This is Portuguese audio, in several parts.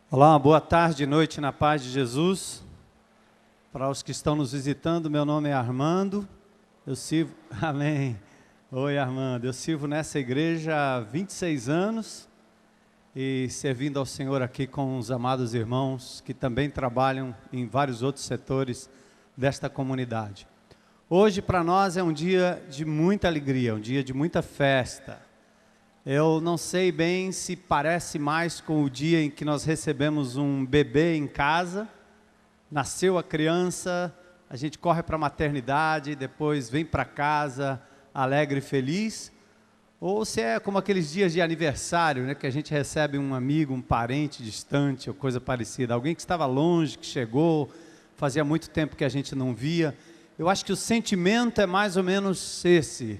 Olá, uma boa tarde e noite na paz de Jesus. Para os que estão nos visitando, meu nome é Armando, eu sirvo, amém, oi Armando, eu sirvo nessa igreja há 26 anos e servindo ao Senhor aqui com os amados irmãos que também trabalham em vários outros setores desta comunidade. Hoje para nós é um dia de muita alegria, um dia de muita festa. Eu não sei bem se parece mais com o dia em que nós recebemos um bebê em casa, nasceu a criança, a gente corre para a maternidade, depois vem para casa alegre e feliz, ou se é como aqueles dias de aniversário, né, que a gente recebe um amigo, um parente distante ou coisa parecida, alguém que estava longe, que chegou, fazia muito tempo que a gente não via. Eu acho que o sentimento é mais ou menos esse.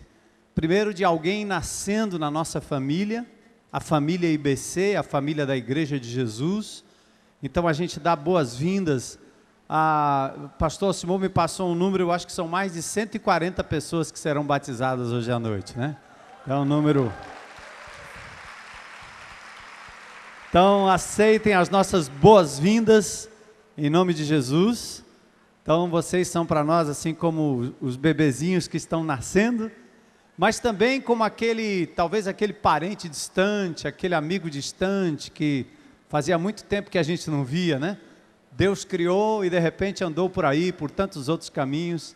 Primeiro, de alguém nascendo na nossa família, a família IBC, a família da Igreja de Jesus. Então a gente dá boas-vindas. O pastor Simão me passou um número, eu acho que são mais de 140 pessoas que serão batizadas hoje à noite, né? É um número. Então aceitem as nossas boas-vindas em nome de Jesus. Então vocês são para nós assim como os bebezinhos que estão nascendo, mas também como talvez aquele parente distante, aquele amigo distante que fazia muito tempo que a gente não via, né? Deus criou e de repente andou por aí, por tantos outros caminhos,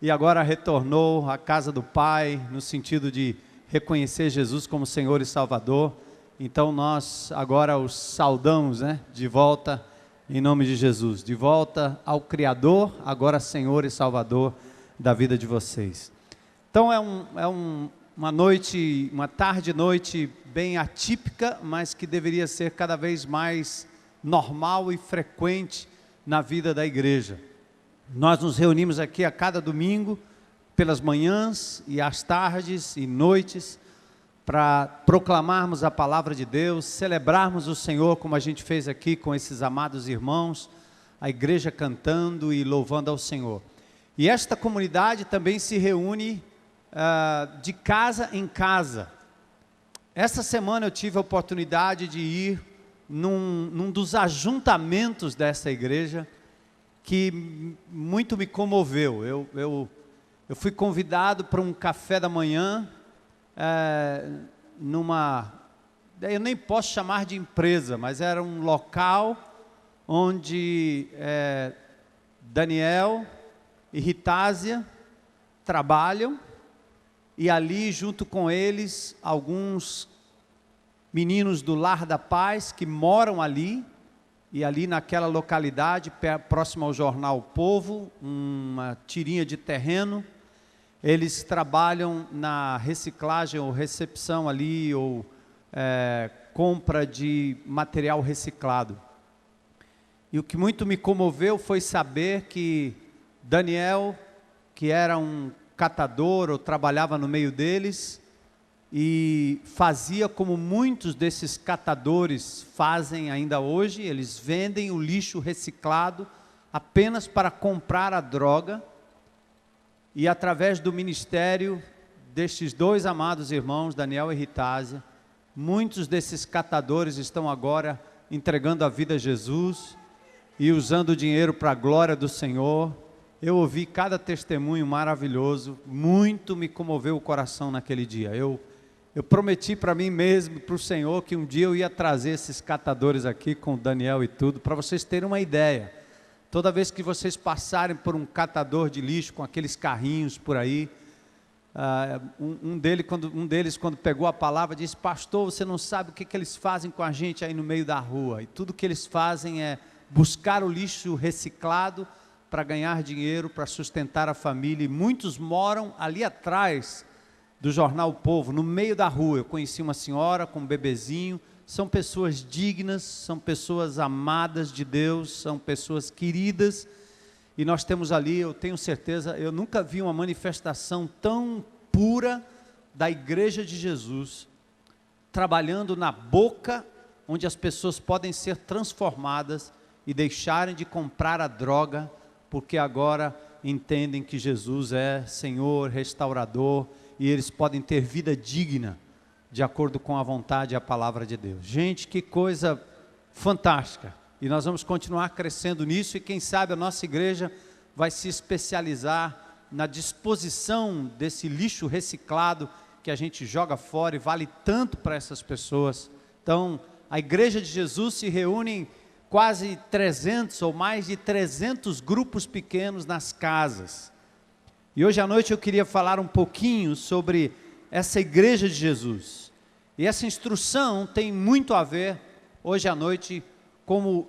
e agora retornou à casa do Pai, no sentido de reconhecer Jesus como Senhor e Salvador. Então nós agora os saudamos, né? De volta em nome de Jesus, de volta ao Criador, agora Senhor e Salvador da vida de vocês. Então uma tarde e noite bem atípica, mas que deveria ser cada vez mais normal e frequente na vida da igreja. Nós nos reunimos aqui a cada domingo, pelas manhãs e às tardes e noites, para proclamarmos a palavra de Deus, celebrarmos o Senhor como a gente fez aqui com esses amados irmãos, a igreja cantando e louvando ao Senhor. E esta comunidade também se reúne de casa em casa. Essa semana eu tive a oportunidade de ir num dos ajuntamentos dessa igreja que muito me comoveu. Eu fui convidado para um café da manhã eu nem posso chamar de empresa, mas era um local onde Daniel e Ritásia trabalham, e ali junto com eles alguns meninos do Lar da Paz que moram ali, e ali naquela localidade, próximo ao jornal Povo, uma tirinha de terreno, eles trabalham na reciclagem ou recepção ali, ou compra de material reciclado. E o que muito me comoveu foi saber que Daniel, que era um catador ou trabalhava no meio deles, e fazia como muitos desses catadores fazem ainda hoje, eles vendem o lixo reciclado apenas para comprar a droga, e através do ministério destes dois amados irmãos, Daniel e Ritásia, muitos desses catadores estão agora entregando a vida a Jesus e usando o dinheiro para a glória do Senhor. Eu ouvi cada testemunho maravilhoso, muito me comoveu o coração naquele dia. Eu prometi para mim mesmo, para o Senhor, que um dia eu ia trazer esses catadores aqui com o Daniel e tudo, para vocês terem uma ideia. Toda vez que vocês passarem por um catador de lixo com aqueles carrinhos por aí, um deles, quando pegou a palavra, disse: pastor, você não sabe o que eles fazem com a gente aí no meio da rua. E tudo que eles fazem é buscar o lixo reciclado para ganhar dinheiro, para sustentar a família. E muitos moram ali atrás do jornal Povo, no meio da rua. Eu conheci uma senhora com um bebezinho. São pessoas dignas, são pessoas amadas de Deus, são pessoas queridas, e nós temos ali, eu tenho certeza, eu nunca vi uma manifestação tão pura da Igreja de Jesus, trabalhando na boca, onde as pessoas podem ser transformadas e deixarem de comprar a droga, porque agora entendem que Jesus é Senhor, restaurador, e eles podem ter vida digna, de acordo com a vontade e a palavra de Deus. Gente, que coisa fantástica. E nós vamos continuar crescendo nisso e quem sabe a nossa igreja vai se especializar na disposição desse lixo reciclado que a gente joga fora e vale tanto para essas pessoas. Então, a Igreja de Jesus se reúne em quase 300 ou mais de 300 grupos pequenos nas casas. E hoje à noite eu queria falar um pouquinho sobre essa Igreja de Jesus. E essa instrução tem muito a ver, hoje à noite, como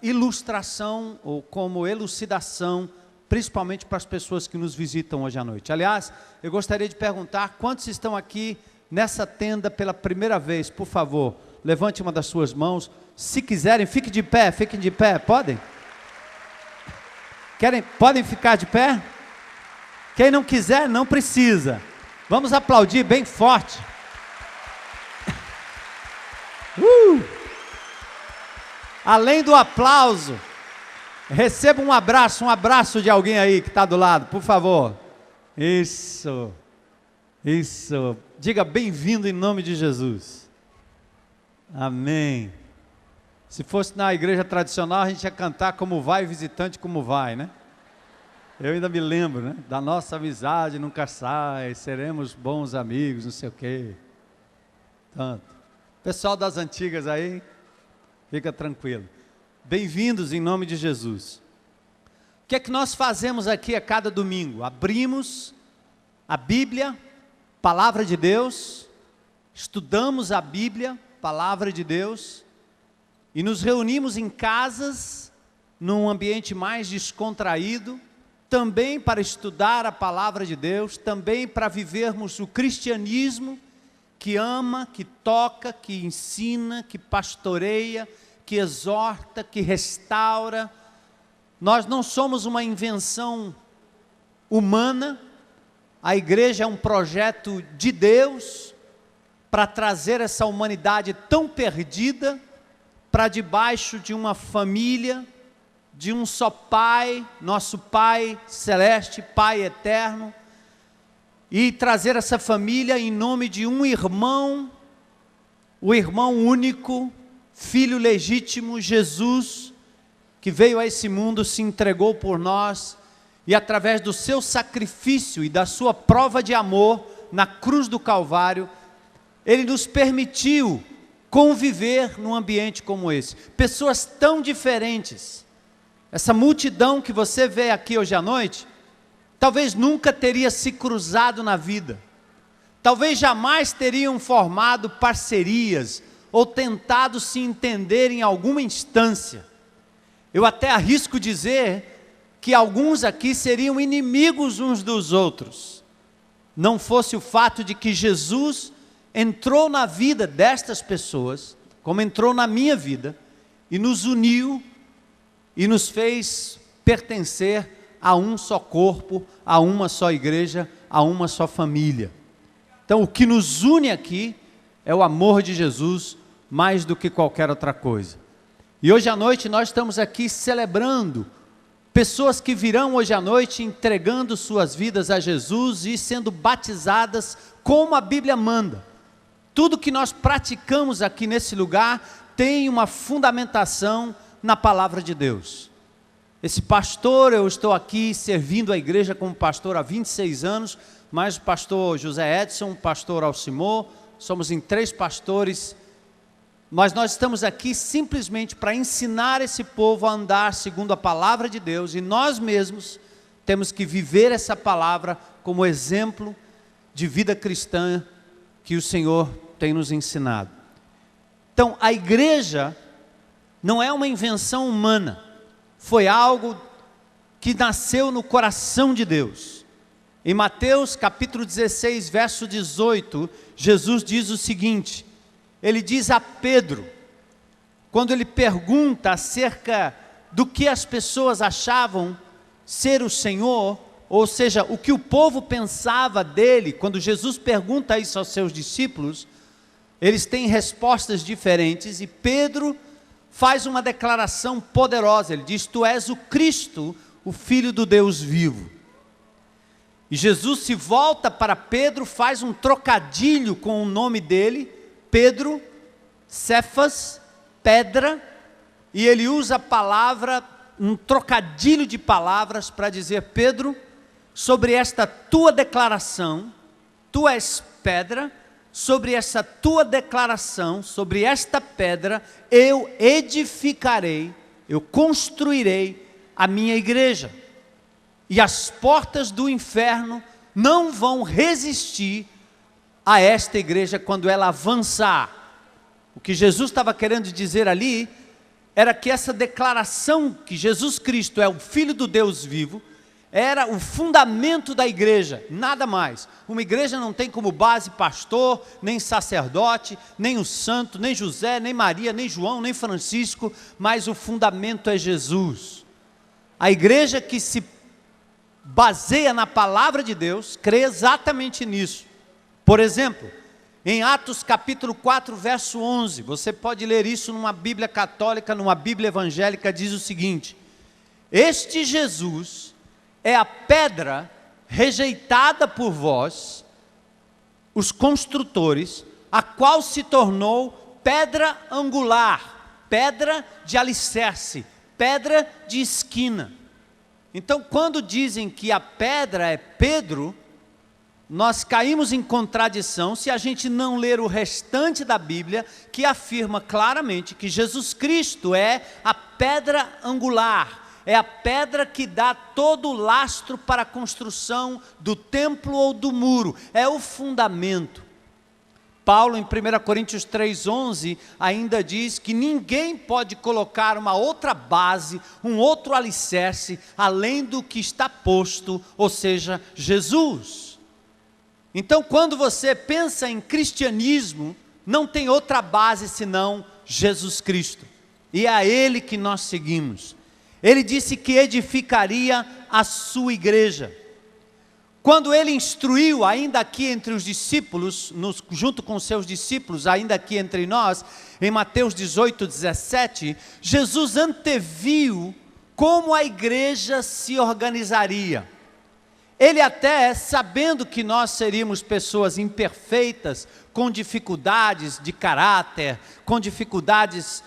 ilustração ou como elucidação, principalmente para as pessoas que nos visitam hoje à noite. Aliás, eu gostaria de perguntar, quantos estão aqui nessa tenda pela primeira vez? Por favor, levante uma das suas mãos. Se quiserem, fiquem de pé, podem? Podem ficar de pé? Quem não quiser, não precisa. Vamos aplaudir bem forte. Além do aplauso, receba um abraço de alguém aí que está do lado, por favor. Isso. Diga bem-vindo em nome de Jesus. Amém. Se fosse na igreja tradicional, a gente ia cantar como vai, visitante como vai, né? Eu ainda me lembro, né? Da nossa amizade nunca sai, seremos bons amigos, não sei o quê. Tanto. Pessoal das antigas aí, fica tranquilo. Bem-vindos em nome de Jesus. O que é que nós fazemos aqui a cada domingo? Abrimos a Bíblia, Palavra de Deus, estudamos a Bíblia, Palavra de Deus, e nos reunimos em casas, num ambiente mais descontraído, também para estudar a Palavra de Deus, também para vivermos o cristianismo que ama, que toca, que ensina, que pastoreia, que exorta, que restaura. Nós não somos uma invenção humana, a igreja é um projeto de Deus para trazer essa humanidade tão perdida para debaixo de uma família, de um só Pai, nosso Pai celeste, Pai eterno, e trazer essa família em nome de um irmão, o irmão único, Filho legítimo, Jesus, que veio a esse mundo, se entregou por nós, e através do seu sacrifício e da sua prova de amor, na cruz do Calvário, Ele nos permitiu conviver num ambiente como esse. Pessoas tão diferentes, essa multidão que você vê aqui hoje à noite, talvez nunca teria se cruzado na vida, talvez jamais teriam formado parcerias, ou tentado se entender em alguma instância. Eu até arrisco dizer que alguns aqui seriam inimigos uns dos outros, não fosse o fato de que Jesus entrou na vida destas pessoas, como entrou na minha vida, e nos uniu, e nos fez pertencer a um só corpo, a uma só igreja, a uma só família. Então o que nos une aqui é o amor de Jesus, mais do que qualquer outra coisa. E hoje à noite nós estamos aqui celebrando pessoas que virão hoje à noite entregando suas vidas a Jesus e sendo batizadas como a Bíblia manda. Tudo que nós praticamos aqui nesse lugar tem uma fundamentação na palavra de Deus. Esse pastor, eu estou aqui servindo a igreja como pastor há 26 anos, mais o pastor José Edson, o pastor Alcimor, somos em 3 pastores, mas nós estamos aqui simplesmente para ensinar esse povo a andar segundo a palavra de Deus, e nós mesmos temos que viver essa palavra como exemplo de vida cristã que o Senhor tem nos ensinado. Então, a igreja não é uma invenção humana, foi algo que nasceu no coração de Deus. Em Mateus capítulo 16, verso 18, Jesus diz o seguinte, ele diz a Pedro, quando ele pergunta acerca do que as pessoas achavam ser o Senhor, ou seja, o que o povo pensava dele, quando Jesus pergunta isso aos seus discípulos, eles têm respostas diferentes, e Pedro faz uma declaração poderosa, ele diz, tu és o Cristo, o Filho do Deus vivo. E Jesus se volta para Pedro, faz um trocadilho com o nome dele, Pedro, Cefas, pedra, e ele usa a palavra, um trocadilho de palavras para dizer: Pedro, sobre esta tua declaração, tu és pedra, sobre essa tua declaração, sobre esta pedra, eu edificarei, eu construirei a minha igreja, e as portas do inferno não vão resistir a esta igreja quando ela avançar. O que Jesus estava querendo dizer ali era que essa declaração que Jesus Cristo é o Filho do Deus vivo era o fundamento da igreja, nada mais. Uma igreja não tem como base pastor, nem sacerdote, nem o santo, nem José, nem Maria, nem João, nem Francisco, mas o fundamento é Jesus. A igreja que se baseia na palavra de Deus, crê exatamente nisso. Por exemplo, em Atos capítulo 4, verso 11, você pode ler isso numa Bíblia católica, numa Bíblia evangélica, diz o seguinte: este Jesus é a pedra rejeitada por vós, os construtores, a qual se tornou pedra angular, pedra de alicerce, pedra de esquina. Então, quando dizem que a pedra é Pedro, nós caímos em contradição se a gente não ler o restante da Bíblia, que afirma claramente que Jesus Cristo é a pedra angular, é a pedra que dá todo o lastro para a construção do templo ou do muro, é o fundamento. Paulo, em 1 Coríntios 3,11, ainda diz que ninguém pode colocar uma outra base, um outro alicerce, além do que está posto, ou seja, Jesus. Então, quando você pensa em cristianismo, não tem outra base senão Jesus Cristo, e é a Ele que nós seguimos. Ele disse que edificaria a sua igreja. Quando ele instruiu, ainda aqui entre os discípulos, junto com os seus discípulos, ainda aqui entre nós, em Mateus 18, 17, Jesus anteviu como a igreja se organizaria. Ele até, sabendo que nós seríamos pessoas imperfeitas, com dificuldades de caráter, com dificuldades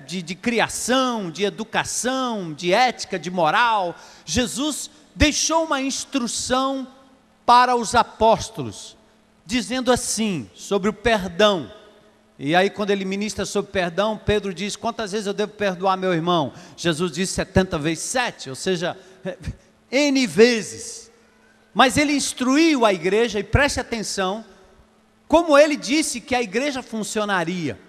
de criação, de educação, de ética, de moral, Jesus deixou uma instrução para os apóstolos, dizendo assim, sobre o perdão. E aí quando ele ministra sobre perdão, Pedro diz: quantas vezes eu devo perdoar meu irmão? Jesus diz 70 vezes 7, ou seja, N vezes. Mas ele instruiu a igreja, e preste atenção, como ele disse que a igreja funcionaria.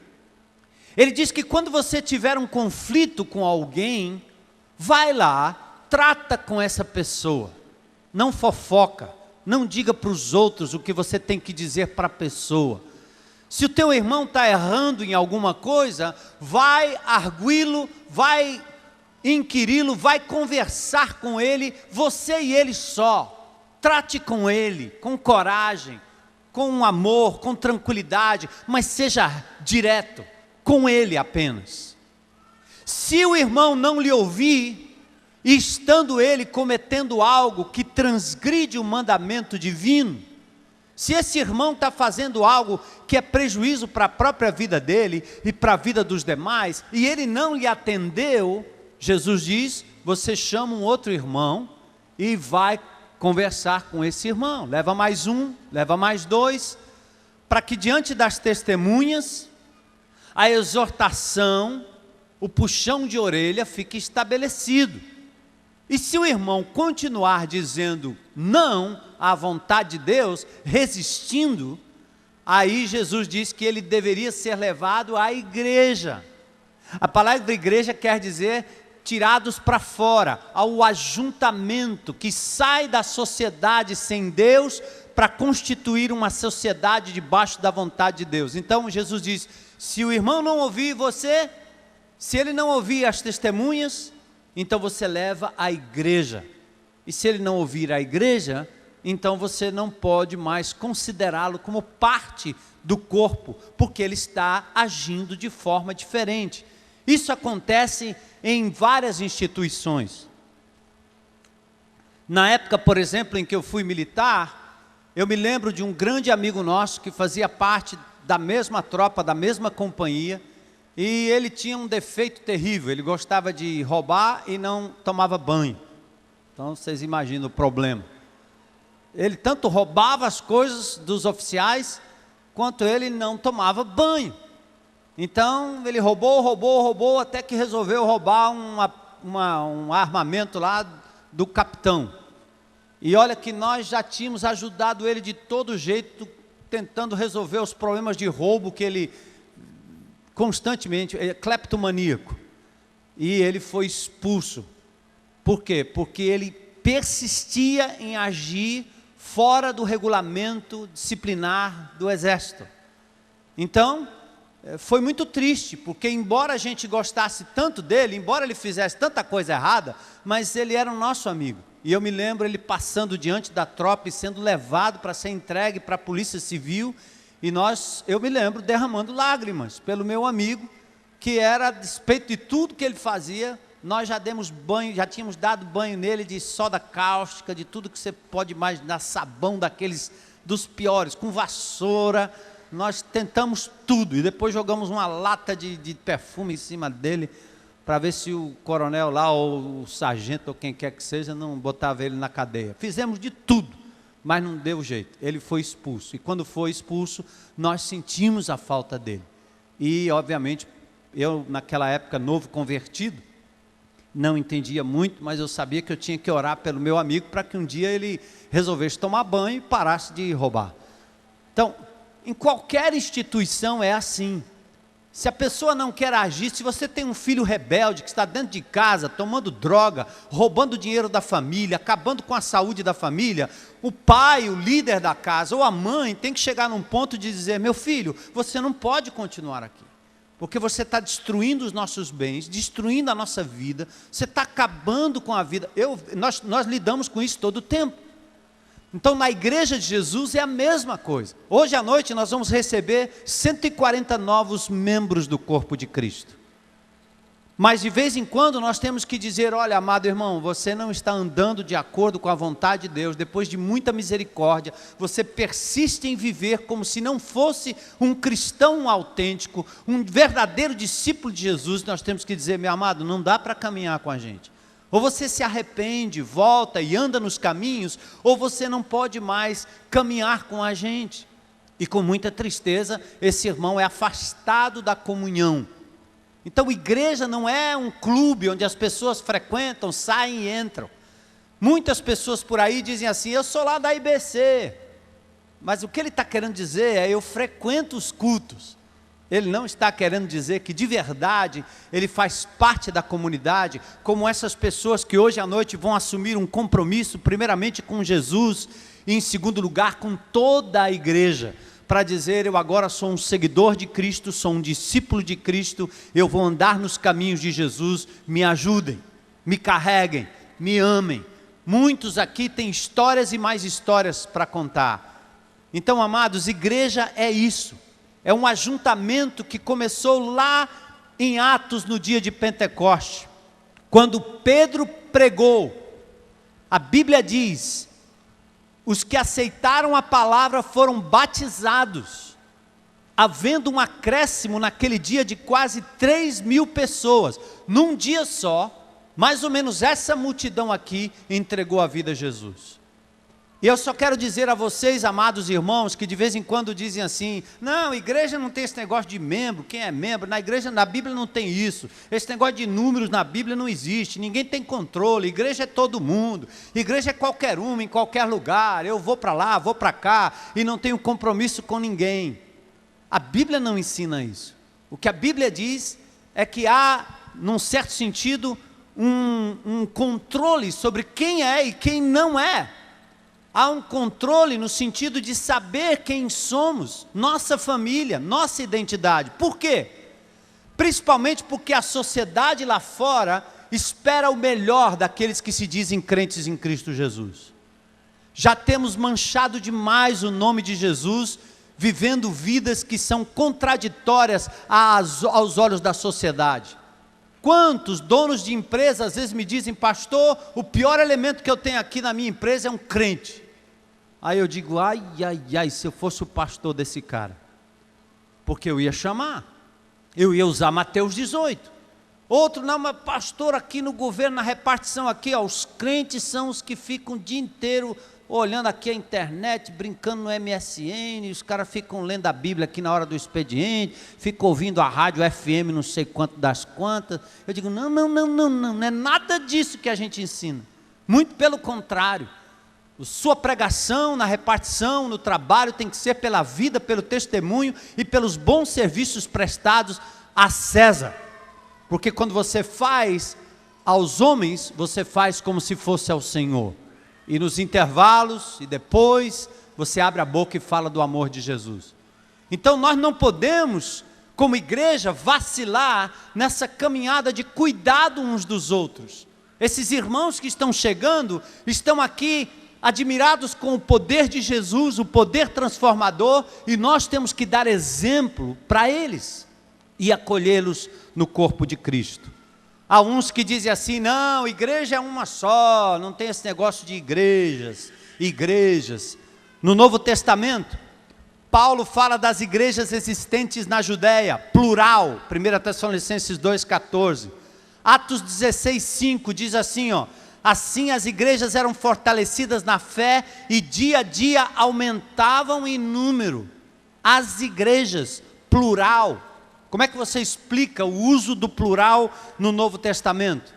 Ele disse que quando você tiver um conflito com alguém, vai lá, trata com essa pessoa, não fofoca, não diga para os outros o que você tem que dizer para a pessoa. Se o teu irmão está errando em alguma coisa, vai arguí-lo, vai inquiri-lo, vai conversar com ele, você e ele só. Trate com ele, com coragem, com amor, com tranquilidade, mas seja direto, com ele apenas. Se o irmão não lhe ouvir, e estando ele cometendo algo que transgride o mandamento divino, se esse irmão está fazendo algo que é prejuízo para a própria vida dele e para a vida dos demais, e ele não lhe atendeu, Jesus diz: você chama um outro irmão e vai conversar com esse irmão, leva mais um, leva mais dois, para que diante das testemunhas, a exortação, o puxão de orelha fique estabelecido. E se o irmão continuar dizendo não à vontade de Deus, resistindo, aí Jesus diz que ele deveria ser levado à igreja. A palavra igreja quer dizer tirados para fora, ao ajuntamento que sai da sociedade sem Deus para constituir uma sociedade debaixo da vontade de Deus. Então Jesus diz: se o irmão não ouvir você, se ele não ouvir as testemunhas, então você leva à igreja. E se ele não ouvir a igreja, então você não pode mais considerá-lo como parte do corpo, porque ele está agindo de forma diferente. Isso acontece em várias instituições. Na época, por exemplo, em que eu fui militar, eu me lembro de um grande amigo nosso que fazia parte da mesma tropa, da mesma companhia, E ele tinha um defeito terrível, ele gostava de roubar e não tomava banho. Então vocês imaginam o problema. Ele tanto roubava as coisas dos oficiais, quanto ele não tomava banho. Então ele roubou, até que resolveu roubar um armamento lá do capitão. E olha que nós já tínhamos ajudado ele de todo jeito, tentando resolver os problemas de roubo que ele constantemente, cleptomaníaco. E ele foi expulso. Por quê? Porque ele persistia em agir fora do regulamento disciplinar do exército. Então, foi muito triste, porque embora a gente gostasse tanto dele, embora ele fizesse tanta coisa errada, mas ele era um nosso amigo. E eu me lembro ele passando diante da tropa e sendo levado para ser entregue para a polícia civil, e eu me lembro derramando lágrimas pelo meu amigo, que era, a despeito de tudo que ele fazia, nós já demos banho, já tínhamos dado banho nele de soda cáustica, de tudo que você pode imaginar, sabão daqueles, dos piores, com vassoura, nós tentamos tudo, e depois jogamos uma lata de perfume em cima dele, para ver se o coronel lá, ou o sargento, ou quem quer que seja, não botava ele na cadeia. Fizemos de tudo, mas não deu jeito, ele foi expulso, e quando foi expulso, nós sentimos a falta dele. E obviamente, eu naquela época novo convertido, não entendia muito, mas eu sabia que eu tinha que orar pelo meu amigo, para que um dia ele resolvesse tomar banho e parasse de roubar. Então, em qualquer instituição é assim. Se a pessoa não quer agir, se você tem um filho rebelde que está dentro de casa, tomando droga, roubando o dinheiro da família, acabando com a saúde da família, o pai, o líder da casa, ou a mãe, tem que chegar num ponto de dizer: meu filho, você não pode continuar aqui, porque você está destruindo os nossos bens, destruindo a nossa vida, você está acabando com a vida. Nós lidamos com isso todo o tempo. Então, na igreja de Jesus é a mesma coisa. Hoje à noite nós vamos receber 140 novos membros do corpo de Cristo. Mas de vez em quando nós temos que dizer: olha, amado irmão, você não está andando de acordo com a vontade de Deus. Depois de muita misericórdia, você persiste em viver como se não fosse um cristão autêntico, um verdadeiro discípulo de Jesus. Nós temos que dizer: meu amado, não dá para caminhar com a gente. Ou você se arrepende, volta e anda nos caminhos, ou você não pode mais caminhar com a gente. E com muita tristeza, esse irmão é afastado da comunhão. Então, igreja não é um clube onde as pessoas frequentam, saem e entram. Muitas pessoas por aí dizem assim: eu sou lá da IBC. Mas o que ele está querendo dizer é: eu frequento os cultos. Ele não está querendo dizer que de verdade ele faz parte da comunidade, como essas pessoas que hoje à noite vão assumir um compromisso, primeiramente com Jesus, e em segundo lugar com toda a igreja, para dizer: eu agora sou um seguidor de Cristo, sou um discípulo de Cristo, eu vou andar nos caminhos de Jesus, me ajudem, me carreguem, me amem. Muitos aqui têm histórias e mais histórias para contar. Então, amados, igreja é isso. É um ajuntamento que começou lá em Atos, no dia de Pentecoste, quando Pedro pregou. A Bíblia diz: os que aceitaram a palavra foram batizados, havendo um acréscimo naquele dia de quase 3.000 pessoas. Num dia só, mais ou menos essa multidão aqui entregou a vida a Jesus. E eu só quero dizer a vocês, amados irmãos, que de vez em quando dizem assim: não, igreja não tem esse negócio de membro, quem é membro? Na igreja, na Bíblia não tem isso, esse negócio de números na Bíblia não existe, ninguém tem controle, igreja é todo mundo, igreja é qualquer um, em qualquer lugar, eu vou para lá, vou para cá, e não tenho compromisso com ninguém. A Bíblia não ensina isso. O que a Bíblia diz é que há, num certo sentido, um controle sobre quem é e quem não é. Há um controle no sentido de saber quem somos, nossa família, nossa identidade. Por quê? Principalmente porque a sociedade lá fora espera o melhor daqueles que se dizem crentes em Cristo Jesus. Já temos manchado demais o nome de Jesus, vivendo vidas que são contraditórias aos olhos da sociedade. Quantos donos de empresa às vezes me dizem: pastor, o pior elemento que eu tenho aqui na minha empresa é um crente. Aí eu digo: ai, se eu fosse o pastor desse cara, porque eu ia chamar, eu ia usar Mateus 18. Outro, não, mas pastor, aqui no governo, na repartição aqui, ó, os crentes são os que ficam o dia inteiro olhando aqui a internet, brincando no MSN, os caras ficam lendo a Bíblia aqui na hora do expediente, ficam ouvindo a rádio FM não sei quanto das quantas. Eu digo, não é nada disso que a gente ensina. Muito pelo contrário. Sua pregação na repartição, no trabalho, tem que ser pela vida, pelo testemunho e pelos bons serviços prestados a César. Porque quando você faz aos homens, você faz como se fosse ao Senhor. E nos intervalos, e depois, você abre a boca e fala do amor de Jesus. Então nós não podemos, como igreja, vacilar nessa caminhada de cuidado uns dos outros. Esses irmãos que estão chegando, estão aqui admirados com o poder de Jesus, o poder transformador, e nós temos que dar exemplo para eles e acolhê-los no corpo de Cristo. Há uns que dizem assim, não, igreja é uma só, não tem esse negócio de igrejas. No Novo Testamento, Paulo fala das igrejas existentes na Judéia, plural, 1 Tessalonicenses 2,14. Atos 16,5 diz assim, ó, assim as igrejas eram fortalecidas na fé e dia a dia aumentavam em número. As igrejas, plural. Como é que você explica o uso do plural no Novo Testamento?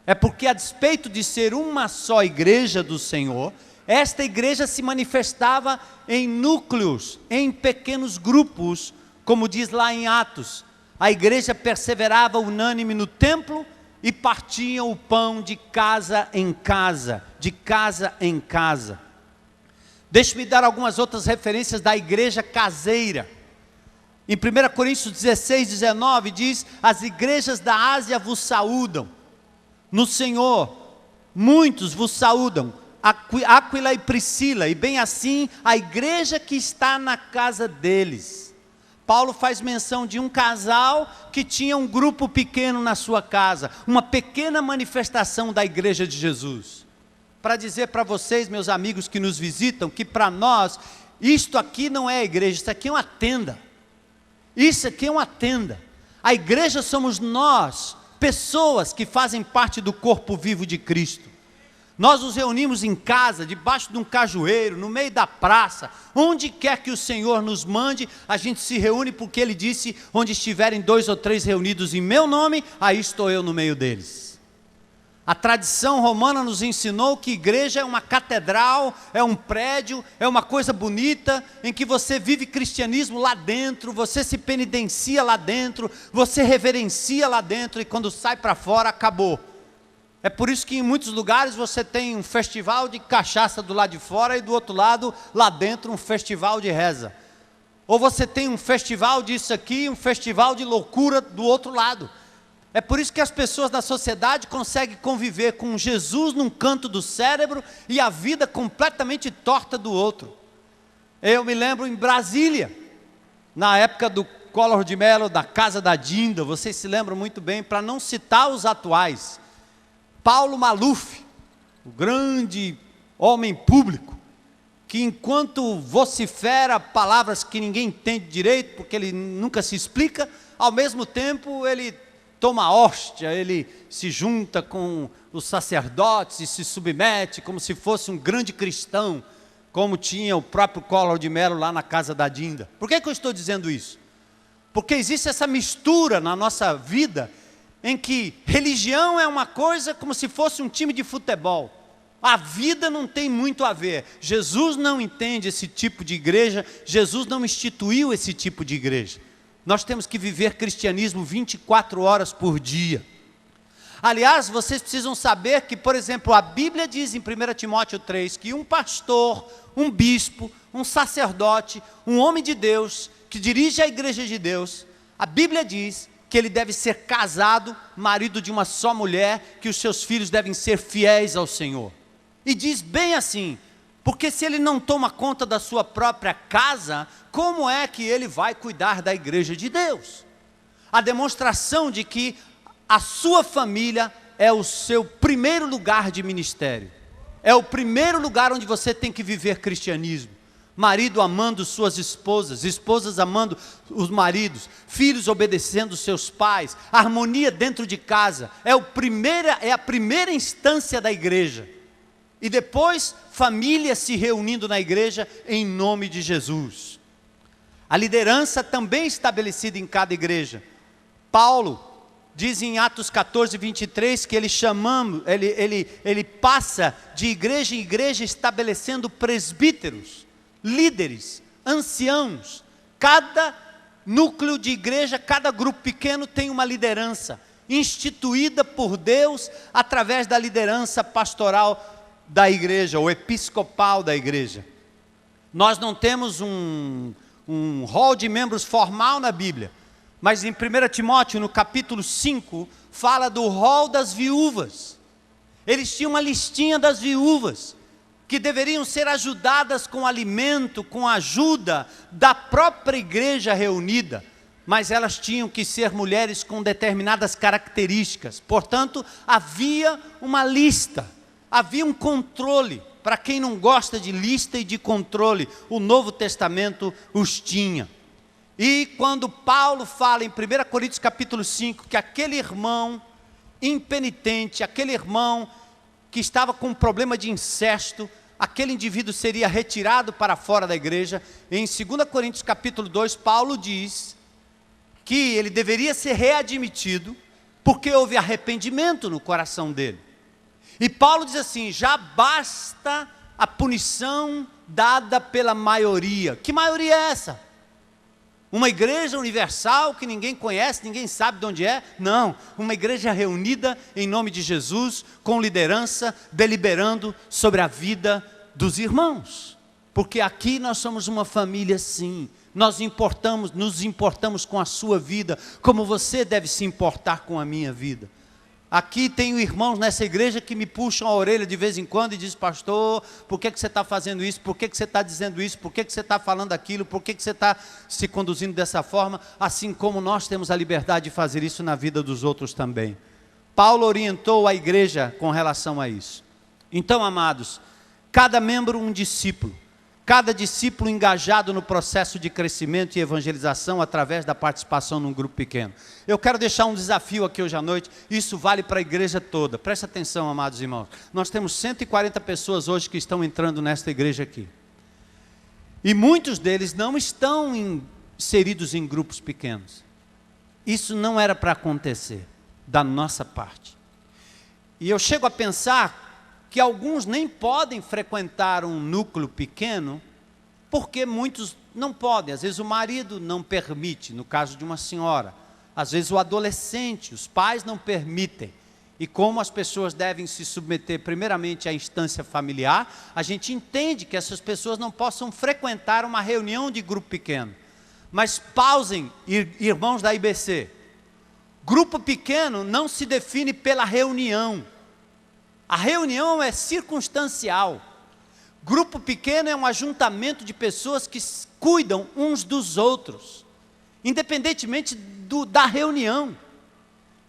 É porque a despeito de ser uma só igreja do Senhor, esta igreja se manifestava em núcleos, em pequenos grupos, como diz lá em Atos. A igreja perseverava unânime no templo e partiam o pão de casa em casa, de casa em casa. Deixe-me dar algumas outras referências da igreja caseira. Em 1 Coríntios 16, 19 diz, as igrejas da Ásia vos saúdam. No Senhor, muitos vos saúdam, Áquila e Priscila, e bem assim a igreja que está na casa deles. Paulo faz menção de um casal que tinha um grupo pequeno na sua casa, uma pequena manifestação da igreja de Jesus. Para dizer para vocês, meus amigos que nos visitam, que para nós, isto aqui não é a igreja, isso aqui é uma tenda. Isso aqui é uma tenda. A igreja somos nós, pessoas que fazem parte do corpo vivo de Cristo. Nós nos reunimos em casa, debaixo de um cajueiro, no meio da praça, onde quer que o Senhor nos mande, a gente se reúne porque Ele disse, onde estiverem 2 ou 3 reunidos em meu nome, aí estou eu no meio deles. A tradição romana nos ensinou que igreja é uma catedral, é um prédio, é uma coisa bonita, em que você vive cristianismo lá dentro, você se penitencia lá dentro, você reverencia lá dentro, e quando sai para fora, acabou. É por isso que em muitos lugares você tem um festival de cachaça do lado de fora, e do outro lado, lá dentro, um festival de reza. Ou você tem um festival disso aqui, um festival de loucura do outro lado. É por isso que as pessoas da sociedade conseguem conviver com Jesus num canto do cérebro e a vida completamente torta do outro. Eu me lembro em Brasília, na época do Collor de Mello, da casa da Dinda, vocês se lembram muito bem, para não citar os atuais. Paulo Maluf, o grande homem público, que enquanto vocifera palavras que ninguém entende direito, porque ele nunca se explica, ao mesmo tempo ele toma hóstia, ele se junta com os sacerdotes e se submete como se fosse um grande cristão, como tinha o próprio Collor de Mello lá na casa da Dinda. Por que eu estou dizendo isso? Porque existe essa mistura na nossa vida, em que religião é uma coisa como se fosse um time de futebol. A vida não tem muito a ver. Jesus não entende esse tipo de igreja, Jesus não instituiu esse tipo de igreja. Nós temos que viver cristianismo 24 horas por dia. Aliás, vocês precisam saber que, por exemplo, a Bíblia diz em 1 Timóteo 3, que um pastor, um bispo, um sacerdote, um homem de Deus, que dirige a igreja de Deus, a Bíblia diz que ele deve ser casado, marido de uma só mulher, que os seus filhos devem ser fiéis ao Senhor. E diz bem assim, porque se ele não toma conta da sua própria casa, como é que ele vai cuidar da igreja de Deus? A demonstração de que a sua família é o seu primeiro lugar de ministério. É o primeiro lugar onde você tem que viver cristianismo. marido amando suas esposas, esposas amando os maridos, filhos obedecendo seus pais, harmonia dentro de casa, é a primeira instância da igreja. E depois, família se reunindo na igreja em nome de Jesus. A liderança também estabelecida em cada igreja. Paulo diz em Atos 14, 23, que ele passa de igreja em igreja estabelecendo presbíteros, líderes, anciãos. Cada núcleo de igreja, cada grupo pequeno tem uma liderança, instituída por Deus através da liderança pastoral da igreja, ou episcopal da igreja. Nós não temos um rol de membros formal na Bíblia, mas em 1 Timóteo, no capítulo 5, fala do rol das viúvas. Eles tinham uma listinha das viúvas, que deveriam ser ajudadas com alimento, com ajuda da própria igreja reunida, mas elas tinham que ser mulheres com determinadas características. Portanto, havia uma lista, havia um controle. Para quem não gosta de lista e de controle, o Novo Testamento os tinha. E quando Paulo fala em 1 Coríntios capítulo 5, que aquele irmão impenitente, aquele irmão que estava com um problema de incesto, aquele indivíduo seria retirado para fora da igreja. Em 2 Coríntios capítulo 2, Paulo diz que ele deveria ser readmitido, porque houve arrependimento no coração dele. E Paulo diz assim: já basta a punição dada pela maioria. Que maioria é essa? Uma igreja universal que ninguém conhece, ninguém sabe de onde é? Não, uma igreja reunida em nome de Jesus, com liderança, deliberando sobre a vida dos irmãos. Porque aqui nós somos uma família, sim. Nós nos importamos com a sua vida, como você deve se importar com a minha vida. Aqui tenho irmãos nessa igreja que me puxam a orelha de vez em quando e dizem: pastor, por que você está fazendo isso? Por que você está dizendo isso? Por que você está falando aquilo? Por que você está se conduzindo dessa forma? Assim como nós temos a liberdade de fazer isso na vida dos outros também. Paulo orientou a igreja com relação a isso. Então, amados, cada membro um discípulo. Cada discípulo engajado no processo de crescimento e evangelização através da participação num grupo pequeno. Eu quero deixar um desafio aqui hoje à noite, isso vale para a igreja toda. Presta atenção, amados irmãos. Nós temos 140 pessoas hoje que estão entrando nesta igreja aqui. E muitos deles não estão inseridos em grupos pequenos. Isso não era para acontecer, da nossa parte. E eu chego a pensar que alguns nem podem frequentar um núcleo pequeno, porque muitos não podem. Às vezes o marido não permite, no caso de uma senhora. Às vezes o adolescente, os pais não permitem. E como as pessoas devem se submeter primeiramente à instância familiar, a gente entende que essas pessoas não possam frequentar uma reunião de grupo pequeno. Mas pausem, irmãos da IBC. Grupo pequeno não se define pela reunião. A reunião é circunstancial. Grupo pequeno é um ajuntamento de pessoas que cuidam uns dos outros, independentemente da reunião.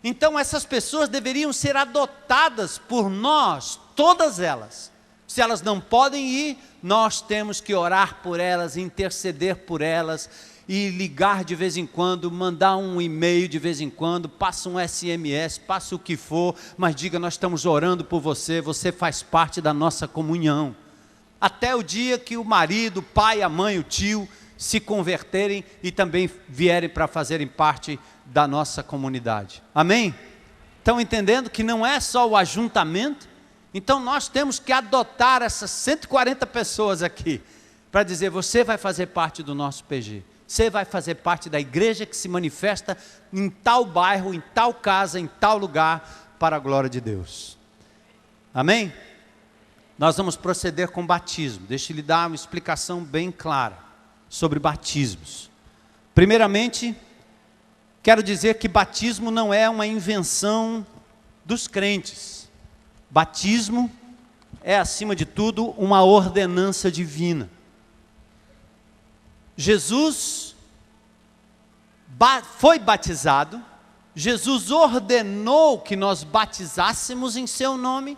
Então essas pessoas deveriam ser adotadas por nós, todas elas. Se elas não podem ir, nós temos que orar por elas, interceder por elas, e ligar de vez em quando, mandar um e-mail de vez em quando, passa um SMS, passa o que for, mas diga: nós estamos orando por você, você faz parte da nossa comunhão. Até o dia que o marido, o pai, a mãe, o tio se converterem e também vierem para fazerem parte da nossa comunidade. Amém? Estão entendendo que não é só o ajuntamento? Então nós temos que adotar essas 140 pessoas aqui, para dizer: você vai fazer parte do nosso PG. Você vai fazer parte da igreja que se manifesta em tal bairro, em tal casa, em tal lugar, para a glória de Deus. Amém? Nós vamos proceder com batismo. Deixa eu lhe dar uma explicação bem clara sobre batismos. Primeiramente, quero dizer que batismo não é uma invenção dos crentes. Batismo é, acima de tudo, uma ordenança divina. Jesus foi batizado, Jesus ordenou que nós batizássemos em seu nome,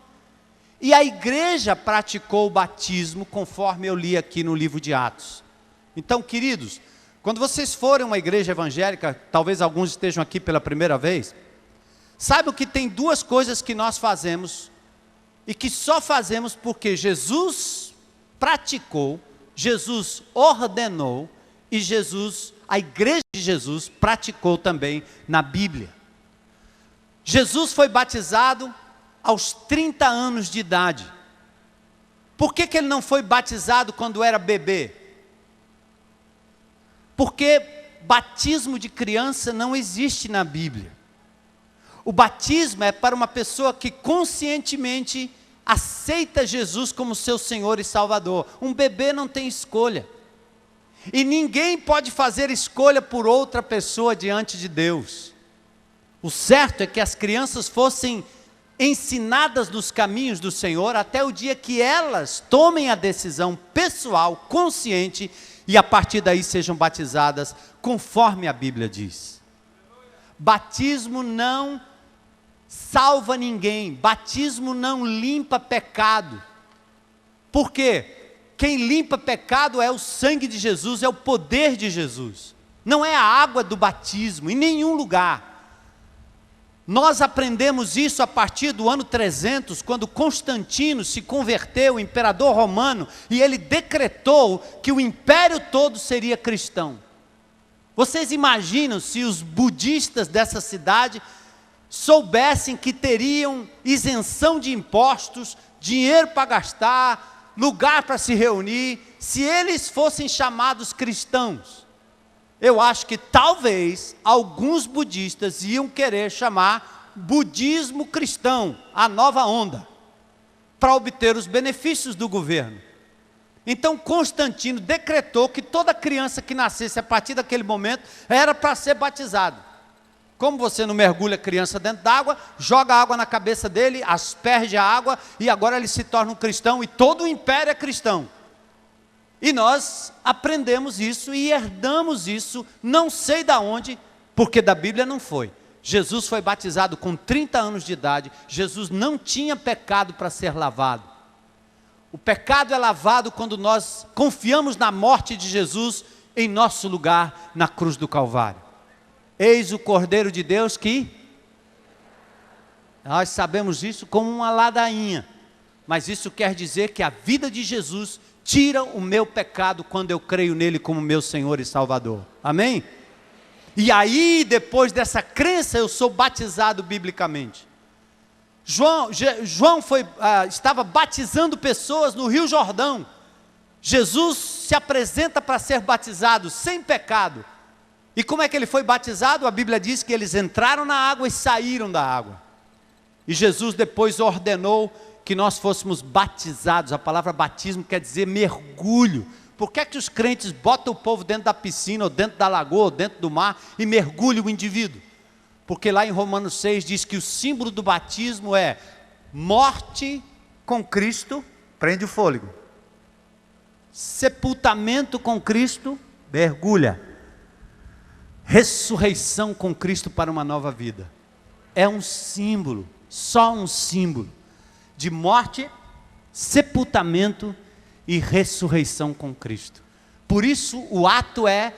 E a igreja praticou o batismo, conforme eu li aqui no livro de Atos. Então, queridos, quando vocês forem uma igreja evangélica, talvez alguns estejam aqui pela primeira vez, saibam que tem duas coisas que nós fazemos, e que só fazemos porque Jesus praticou, Jesus ordenou, e a igreja de Jesus praticou também na Bíblia. Jesus foi batizado aos 30 anos de idade. Por que ele não foi batizado quando era bebê? Porque batismo de criança não existe na Bíblia. O batismo é para uma pessoa que conscientemente aceita Jesus como seu Senhor e Salvador. Um bebê não tem escolha. E ninguém pode fazer escolha por outra pessoa diante de Deus. O certo é que as crianças fossem ensinadas nos caminhos do Senhor até o dia que elas tomem a decisão pessoal, consciente, e a partir daí sejam batizadas conforme a Bíblia diz. Batismo não salva ninguém, batismo não limpa pecado. Por quê? Quem limpa pecado é o sangue de Jesus, é o poder de Jesus. Não é a água do batismo, em nenhum lugar. Nós aprendemos isso a partir do ano 300, quando Constantino se converteu, o imperador romano, e ele decretou que o império todo seria cristão. Vocês imaginam se os budistas dessa cidade soubessem que teriam isenção de impostos, dinheiro para gastar, lugar para se reunir, se eles fossem chamados cristãos? Eu acho que talvez alguns budistas iam querer chamar budismo cristão, a nova onda, para obter os benefícios do governo. Então Constantino decretou que toda criança que nascesse a partir daquele momento era para ser batizado. Como você não mergulha a criança dentro d'água, joga água na cabeça dele, asperge a água e agora ele se torna um cristão e todo o império é cristão. E nós aprendemos isso e herdamos isso, não sei de onde, porque da Bíblia não foi. Jesus foi batizado com 30 anos de idade, Jesus não tinha pecado para ser lavado. O pecado é lavado quando nós confiamos na morte de Jesus em nosso lugar na cruz do Calvário. Eis o Cordeiro de Deus que... Nós sabemos isso como uma ladainha, mas isso quer dizer que a vida de Jesus tira o meu pecado quando eu creio nele como meu Senhor e Salvador. Amém? E aí, depois dessa crença, eu sou batizado biblicamente. João estava batizando pessoas no Rio Jordão. Jesus se apresenta para ser batizado sem pecado. E como é que ele foi batizado? A Bíblia diz que eles entraram na água e saíram da água. E Jesus depois ordenou que nós fôssemos batizados. A palavra batismo quer dizer mergulho. Por que é que os crentes botam o povo dentro da piscina, ou dentro da lagoa, ou dentro do mar, e mergulham o indivíduo? Porque lá em Romanos 6 diz que o símbolo do batismo é morte com Cristo, prende o fôlego. Sepultamento com Cristo, mergulha. Ressurreição com Cristo para uma nova vida. É um símbolo, só um símbolo de morte, sepultamento e ressurreição com Cristo. Por isso o ato é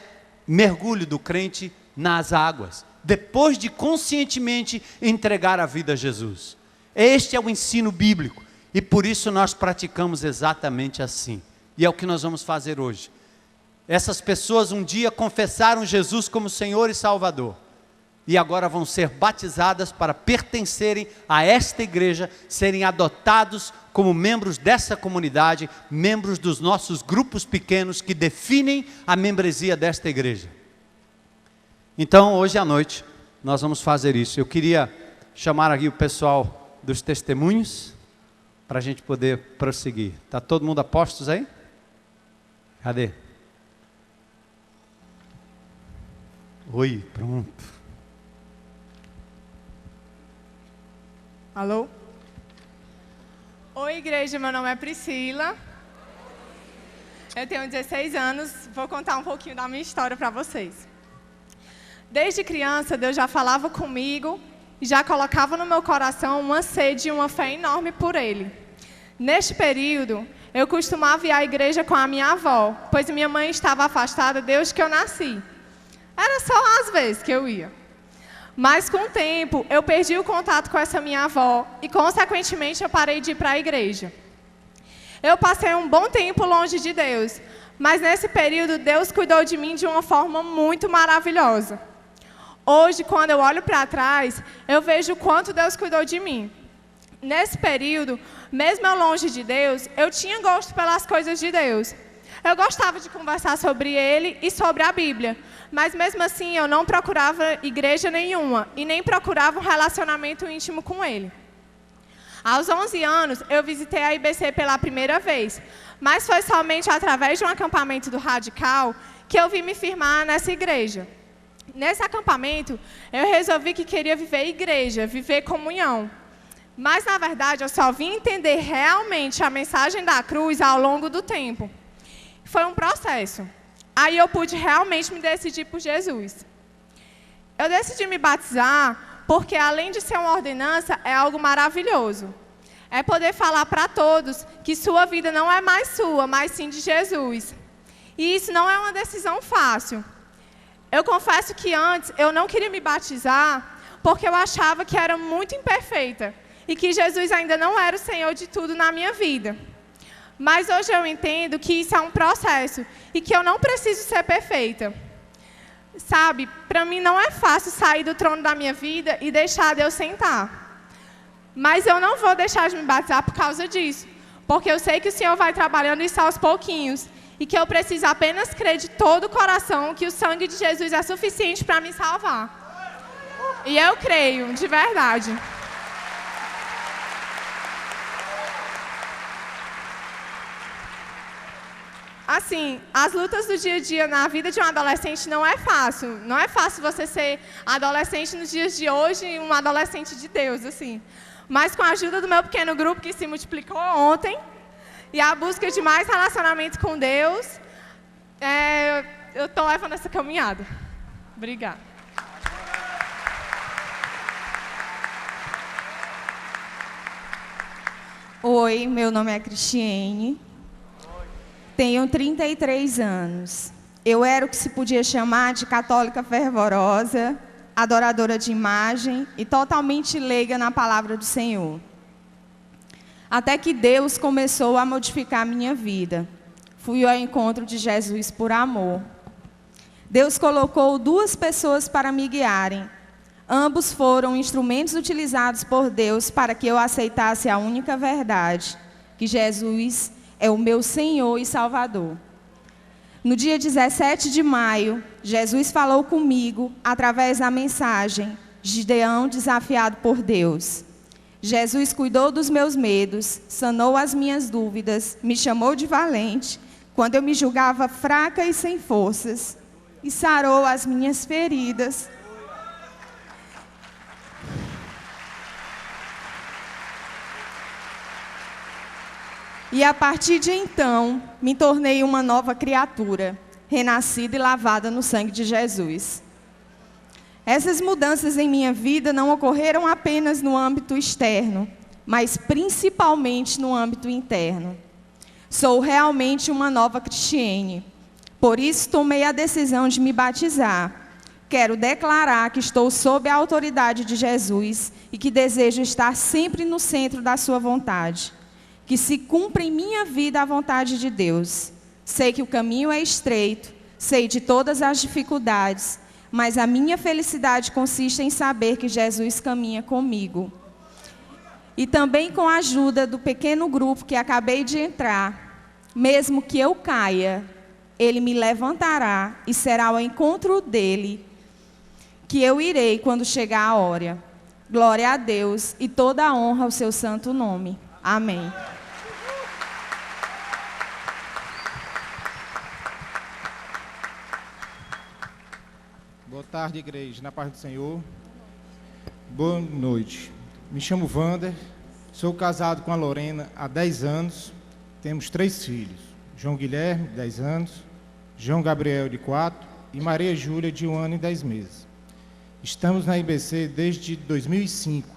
mergulho do crente nas águas, depois de conscientemente entregar a vida a Jesus. Este é o ensino bíblico, e por isso nós praticamos exatamente assim, e é o que nós vamos fazer hoje. Essas pessoas um dia confessaram Jesus como Senhor e Salvador, e agora vão ser batizadas para pertencerem a esta igreja, serem adotados como membros dessa comunidade, membros dos nossos grupos pequenos que definem a membresia desta igreja. Então, hoje à noite, nós vamos fazer isso. Eu queria chamar aqui o pessoal dos testemunhos, para a gente poder prosseguir. Está todo mundo a postos aí? Cadê? Oi, pronto. Alô? Oi, igreja, meu nome é Priscila. Eu tenho 16 anos, vou contar um pouquinho da minha história para vocês. Desde criança, Deus já falava comigo e já colocava no meu coração uma sede e uma fé enorme por Ele. Neste período, eu costumava ir à igreja com a minha avó, pois minha mãe estava afastada desde que eu nasci. Era só às vezes que eu ia. Mas com o tempo, eu perdi o contato com essa minha avó e, consequentemente, eu parei de ir para a igreja. Eu passei um bom tempo longe de Deus, mas nesse período, Deus cuidou de mim de uma forma muito maravilhosa. Hoje, quando eu olho para trás, eu vejo o quanto Deus cuidou de mim. Nesse período, mesmo eu longe de Deus, eu tinha gosto pelas coisas de Deus. Eu gostava de conversar sobre Ele e sobre a Bíblia, mas mesmo assim eu não procurava igreja nenhuma e nem procurava um relacionamento íntimo com Ele. Aos 11 anos, eu visitei a IBC pela primeira vez, mas foi somente através de um acampamento do Radical que eu vim me firmar nessa igreja. Nesse acampamento, eu resolvi que queria viver igreja, viver comunhão. Mas, na verdade, eu só vim entender realmente a mensagem da cruz ao longo do tempo. Foi um processo. Aí eu pude realmente me decidir por Jesus. Eu decidi me batizar porque, além de ser uma ordenança, é algo maravilhoso. É poder falar para todos que sua vida não é mais sua, mas sim de Jesus. E isso não é uma decisão fácil. Eu confesso que antes eu não queria me batizar porque eu achava que era muito imperfeita e que Jesus ainda não era o Senhor de tudo na minha vida. Mas hoje eu entendo que isso é um processo e que eu não preciso ser perfeita. Sabe, para mim não é fácil sair do trono da minha vida e deixar Deus sentar. Mas eu não vou deixar de me batizar por causa disso, porque eu sei que o Senhor vai trabalhando isso aos pouquinhos e que eu preciso apenas crer de todo o coração que o sangue de Jesus é suficiente para me salvar. E eu creio, de verdade. Assim, as lutas do dia a dia na vida de um adolescente não é fácil. Não é fácil você ser adolescente nos dias de hoje e um adolescente de Deus, assim. Mas com a ajuda do meu pequeno grupo que se multiplicou ontem e a busca de mais relacionamento com Deus, eu estou levando essa caminhada. Obrigada. Oi, meu nome é Cristiane. Tenho 33 anos. Eu era o que se podia chamar de católica fervorosa, adoradora de imagem e totalmente leiga na palavra do Senhor. Até que Deus começou a modificar a minha vida. Fui ao encontro de Jesus por amor. Deus colocou 2 pessoas para me guiarem. Ambos foram instrumentos utilizados por Deus para que eu aceitasse a única verdade, que Jesus é o meu Senhor e Salvador. No dia 17 de maio, Jesus falou comigo através da mensagem Gideão desafiado por Deus. Jesus cuidou dos meus medos, sanou as minhas dúvidas, me chamou de valente quando eu me julgava fraca e sem forças, e sarou as minhas feridas. E a partir de então, me tornei uma nova criatura, renascida e lavada no sangue de Jesus. Essas mudanças em minha vida não ocorreram apenas no âmbito externo, mas principalmente no âmbito interno. Sou realmente uma nova Cristiane. Por isso, tomei a decisão de me batizar. Quero declarar que estou sob a autoridade de Jesus e que desejo estar sempre no centro da sua vontade. Que se cumpra em minha vida a vontade de Deus. Sei que o caminho é estreito, sei de todas as dificuldades, mas a minha felicidade consiste em saber que Jesus caminha comigo. E também com a ajuda do pequeno grupo que acabei de entrar, mesmo que eu caia, Ele me levantará e será ao encontro dEle que eu irei quando chegar a hora. Glória a Deus e toda a honra ao seu santo nome. Amém. Boa tarde, igreja, na paz do Senhor. Boa noite. Me chamo Wander, sou casado com a Lorena há 10 anos. Temos 3 filhos, João Guilherme, de 10 anos, João Gabriel, de 4, e Maria Júlia, de 1 ano e 10 meses. Estamos na IBC desde 2005.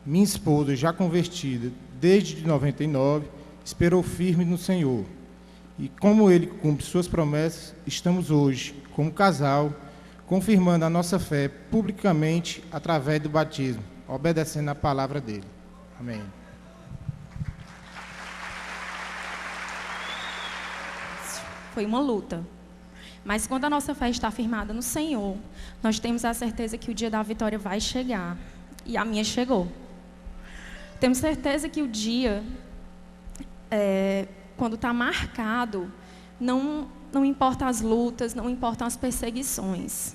Minha esposa, já convertida desde 99, esperou firme no Senhor. E como Ele cumpre suas promessas, estamos hoje, como casal, confirmando a nossa fé publicamente através do batismo, obedecendo a palavra dele. Amém. Foi uma luta. Mas quando a nossa fé está firmada no Senhor, nós temos a certeza que o dia da vitória vai chegar. E a minha chegou. Temos certeza que o dia, quando está marcado, não importa as lutas, não importam as perseguições.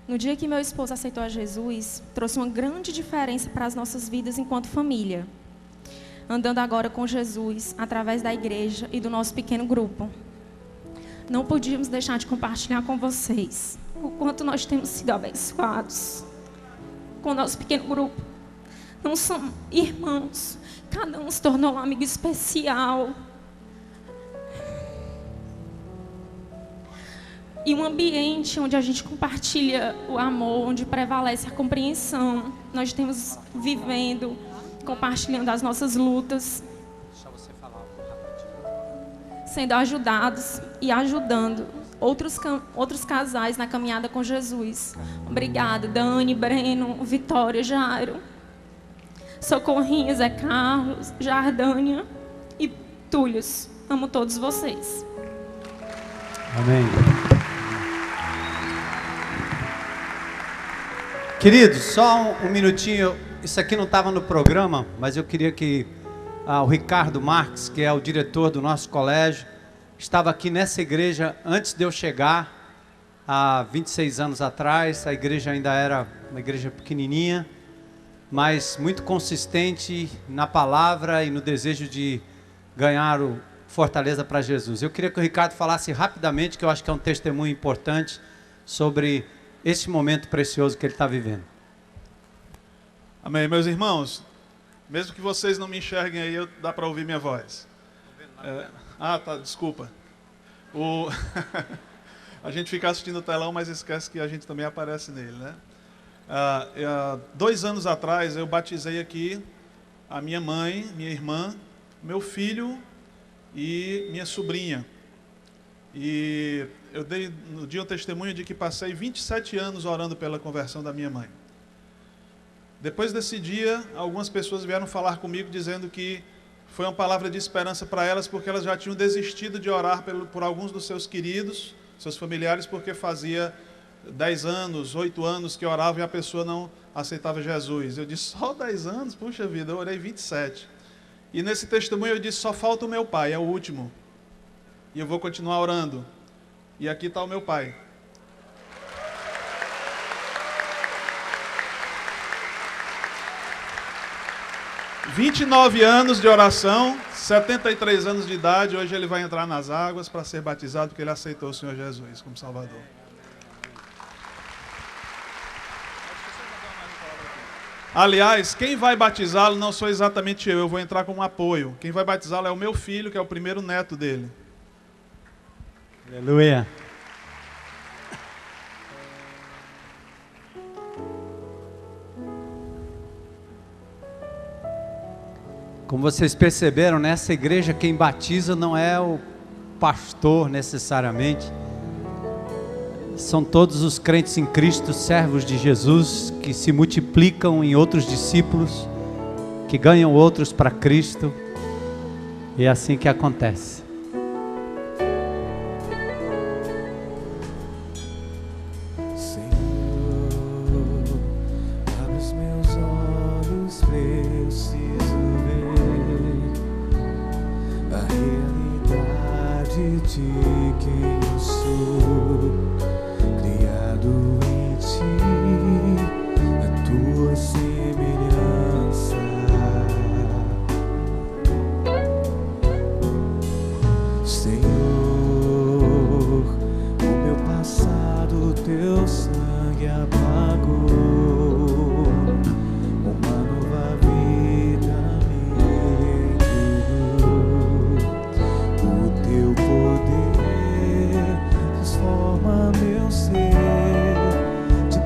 No dia que meu esposo aceitou a Jesus, trouxe uma grande diferença para as nossas vidas enquanto família. Andando agora com Jesus, através da igreja e do nosso pequeno grupo. Não podíamos deixar de compartilhar com vocês o quanto nós temos sido abençoados com o nosso pequeno grupo. Não somos irmãos, cada um se tornou um amigo especial. E um ambiente onde a gente compartilha o amor, onde prevalece a compreensão. Nós temos vivendo, compartilhando as nossas lutas, sendo ajudados e ajudando outros casais na caminhada com Jesus. Obrigada, Dani, Breno, Vitória, Jairo, Socorrinha, Zé Carlos, Jardânia e Túlios. Amo todos vocês. Amém. Queridos, só um minutinho. Isso aqui não estava no programa, mas eu queria que o Ricardo Marques, que é o diretor do nosso colégio, estava aqui nessa igreja antes de eu chegar, há 26 anos atrás. A igreja ainda era uma igreja pequenininha, mas muito consistente na palavra e no desejo de ganhar o Fortaleza para Jesus. Eu queria que o Ricardo falasse rapidamente, que eu acho que é um testemunho importante sobre esse momento precioso que ele está vivendo. Amém, meus irmãos. Mesmo que vocês não me enxerguem aí, dá para ouvir minha voz. Tá, desculpa. A gente fica assistindo o telão, mas esquece que a gente também aparece nele, né? 2 anos atrás eu batizei aqui a minha mãe, minha irmã, meu filho e minha sobrinha. E eu dei no dia um testemunho de que passei 27 anos orando pela conversão da minha mãe. Depois desse dia, algumas pessoas vieram falar comigo dizendo que foi uma palavra de esperança para elas, porque elas já tinham desistido de orar por alguns dos seus queridos, seus familiares, porque fazia 10 anos, 8 anos que oravam e a pessoa não aceitava Jesus. Eu disse, só 10 anos? Puxa vida, eu orei 27. E nesse testemunho eu disse, só falta o meu pai, é o último. E eu vou continuar orando. E aqui está o meu pai. – 29 anos de oração, 73 anos de idade, hoje ele vai entrar nas águas para ser batizado, porque ele aceitou o Senhor Jesus como Salvador. Aliás, quem vai batizá-lo não sou exatamente eu vou entrar como apoio. Quem vai batizá-lo é o meu filho, que é o primeiro neto dele. Aleluia. Como vocês perceberam, nessa igreja quem batiza não é o pastor necessariamente. São todos os crentes em Cristo, servos de Jesus, que se multiplicam em outros discípulos, que ganham outros para Cristo. E é assim que acontece. Transforma meu ser, te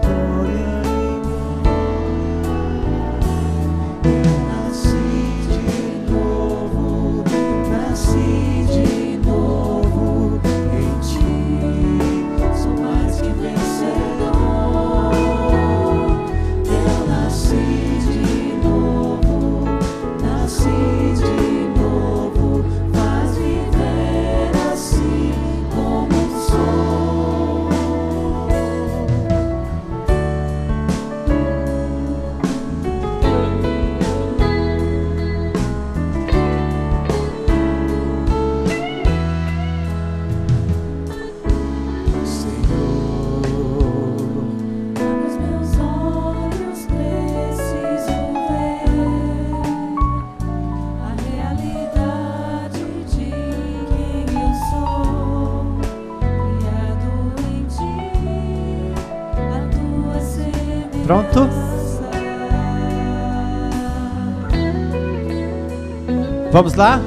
Pronto? Vamos lá?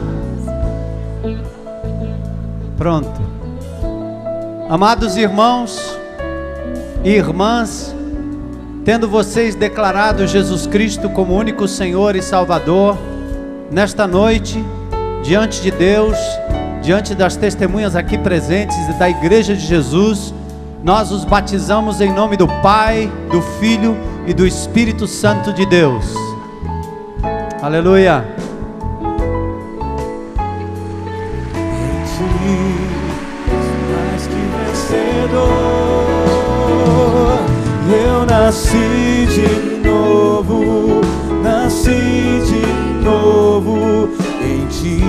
Pronto. Amados irmãos e irmãs, tendo vocês declarado Jesus Cristo como único Senhor e Salvador, nesta noite, diante de Deus, diante das testemunhas aqui presentes e da Igreja de Jesus, nós os batizamos em nome do Pai, do Filho e do Espírito Santo de Deus. Aleluia. Mais que vencedor, eu nasci de novo, em ti,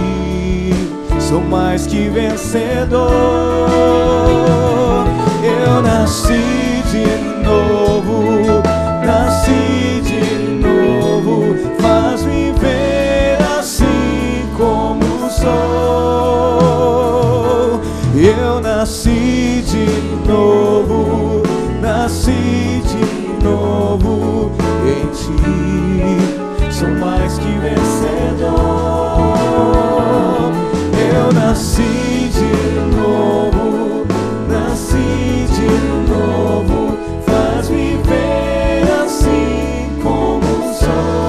sou mais que vencedor, eu nasci de novo, faz-me ver assim como sou, eu nasci de novo, em ti, sou mais que vencedor, eu nasci de novo, faz-me ver assim como sou.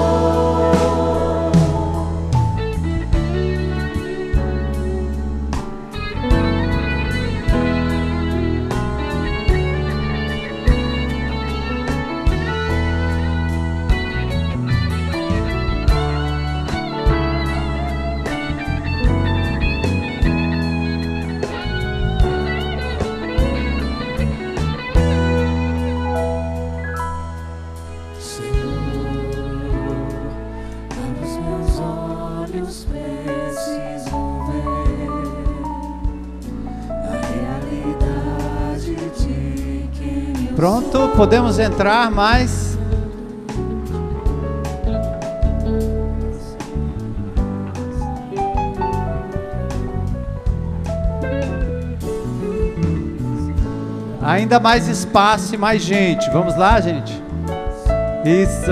Pronto, podemos entrar mais. Ainda mais espaço e mais gente. Vamos lá, gente? Isso.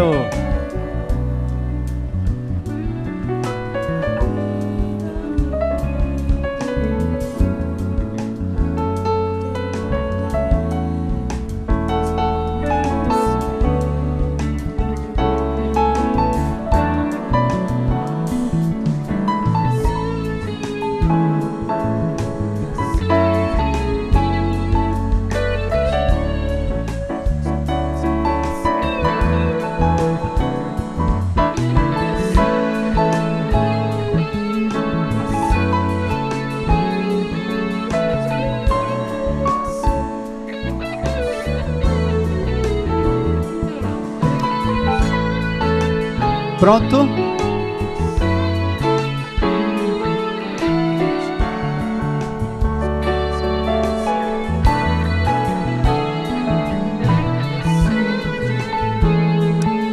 Pronto?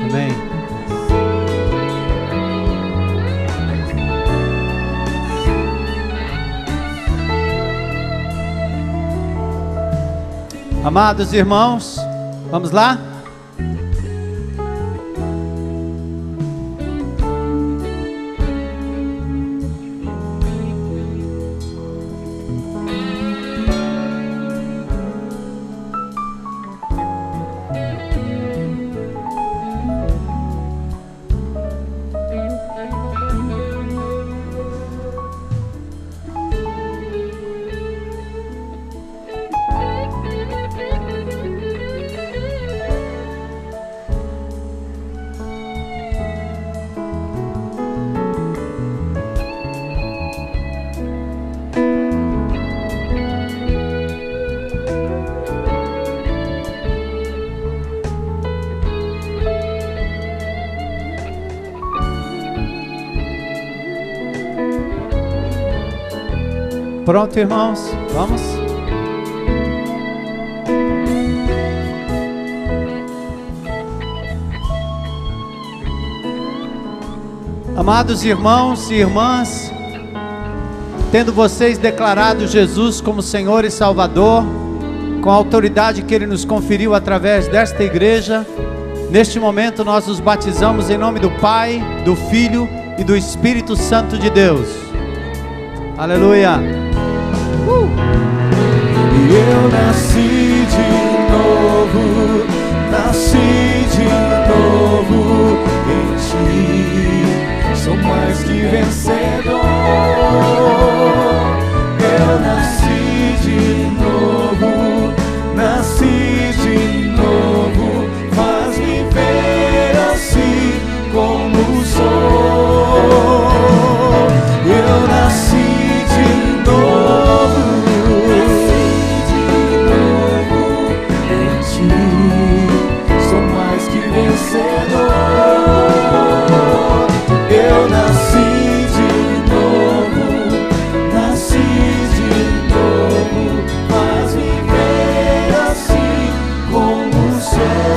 Amém. Amados irmãos, vamos lá? Pronto, irmãos, vamos. Amados irmãos e irmãs, tendo vocês declarado Jesus como Senhor e Salvador, com a autoridade que Ele nos conferiu através desta igreja, Neste momento nós os batizamos em nome do Pai, do Filho e do Espírito Santo de Deus. Aleluia. E eu nasci de novo, nasci de novo em ti. Sou mais que vencedor. Eu nasci de novo, nasci de novo. Faz-me ver assim como sou. Eu nasci de novo, nasci de novo em ti. Sou mais que vencedor. Eu nasci de novo, nasci de novo. Faz-me ver assim como sou.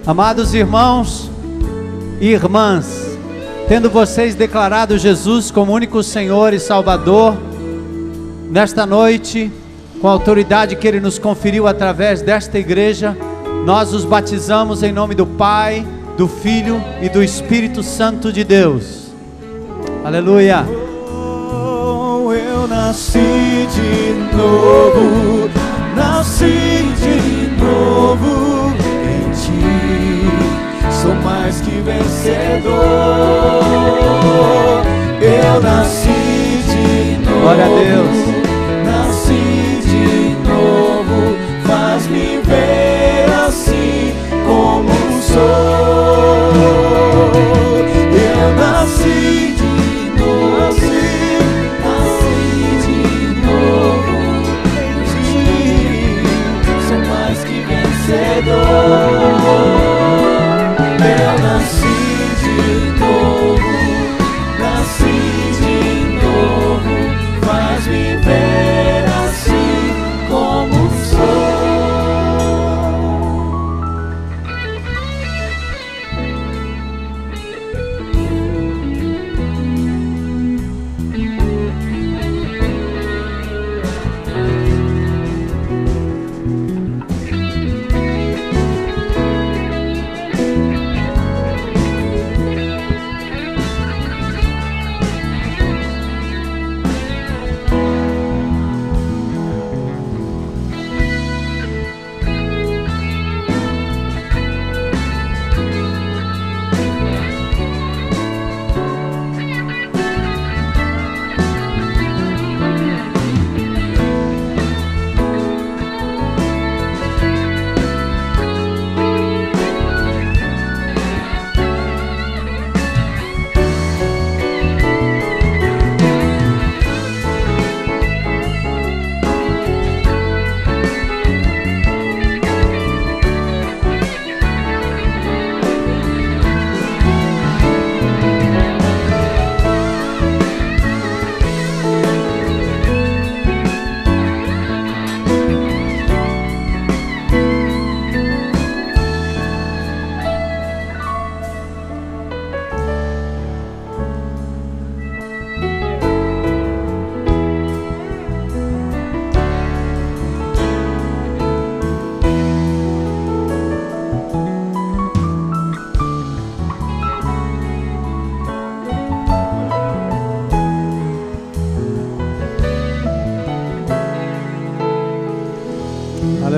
Amados irmãos e irmãs, tendo vocês declarado Jesus como único Senhor e Salvador, nesta noite, com a autoridade que Ele nos conferiu através desta igreja, nós os batizamos em nome do Pai, do Filho e do Espírito Santo de Deus. Aleluia. Oh, eu nasci de novo, nasci de novo. Sou mais que vencedor. Eu nasci de novo. Glória a Deus. Nasci de novo. Faz-me ver assim como sou. Eu nasci de novo. Nasci de novo. Sou mais que vencedor. Eu nasci de novo, nasci de novo, faz-me ver assim como sou.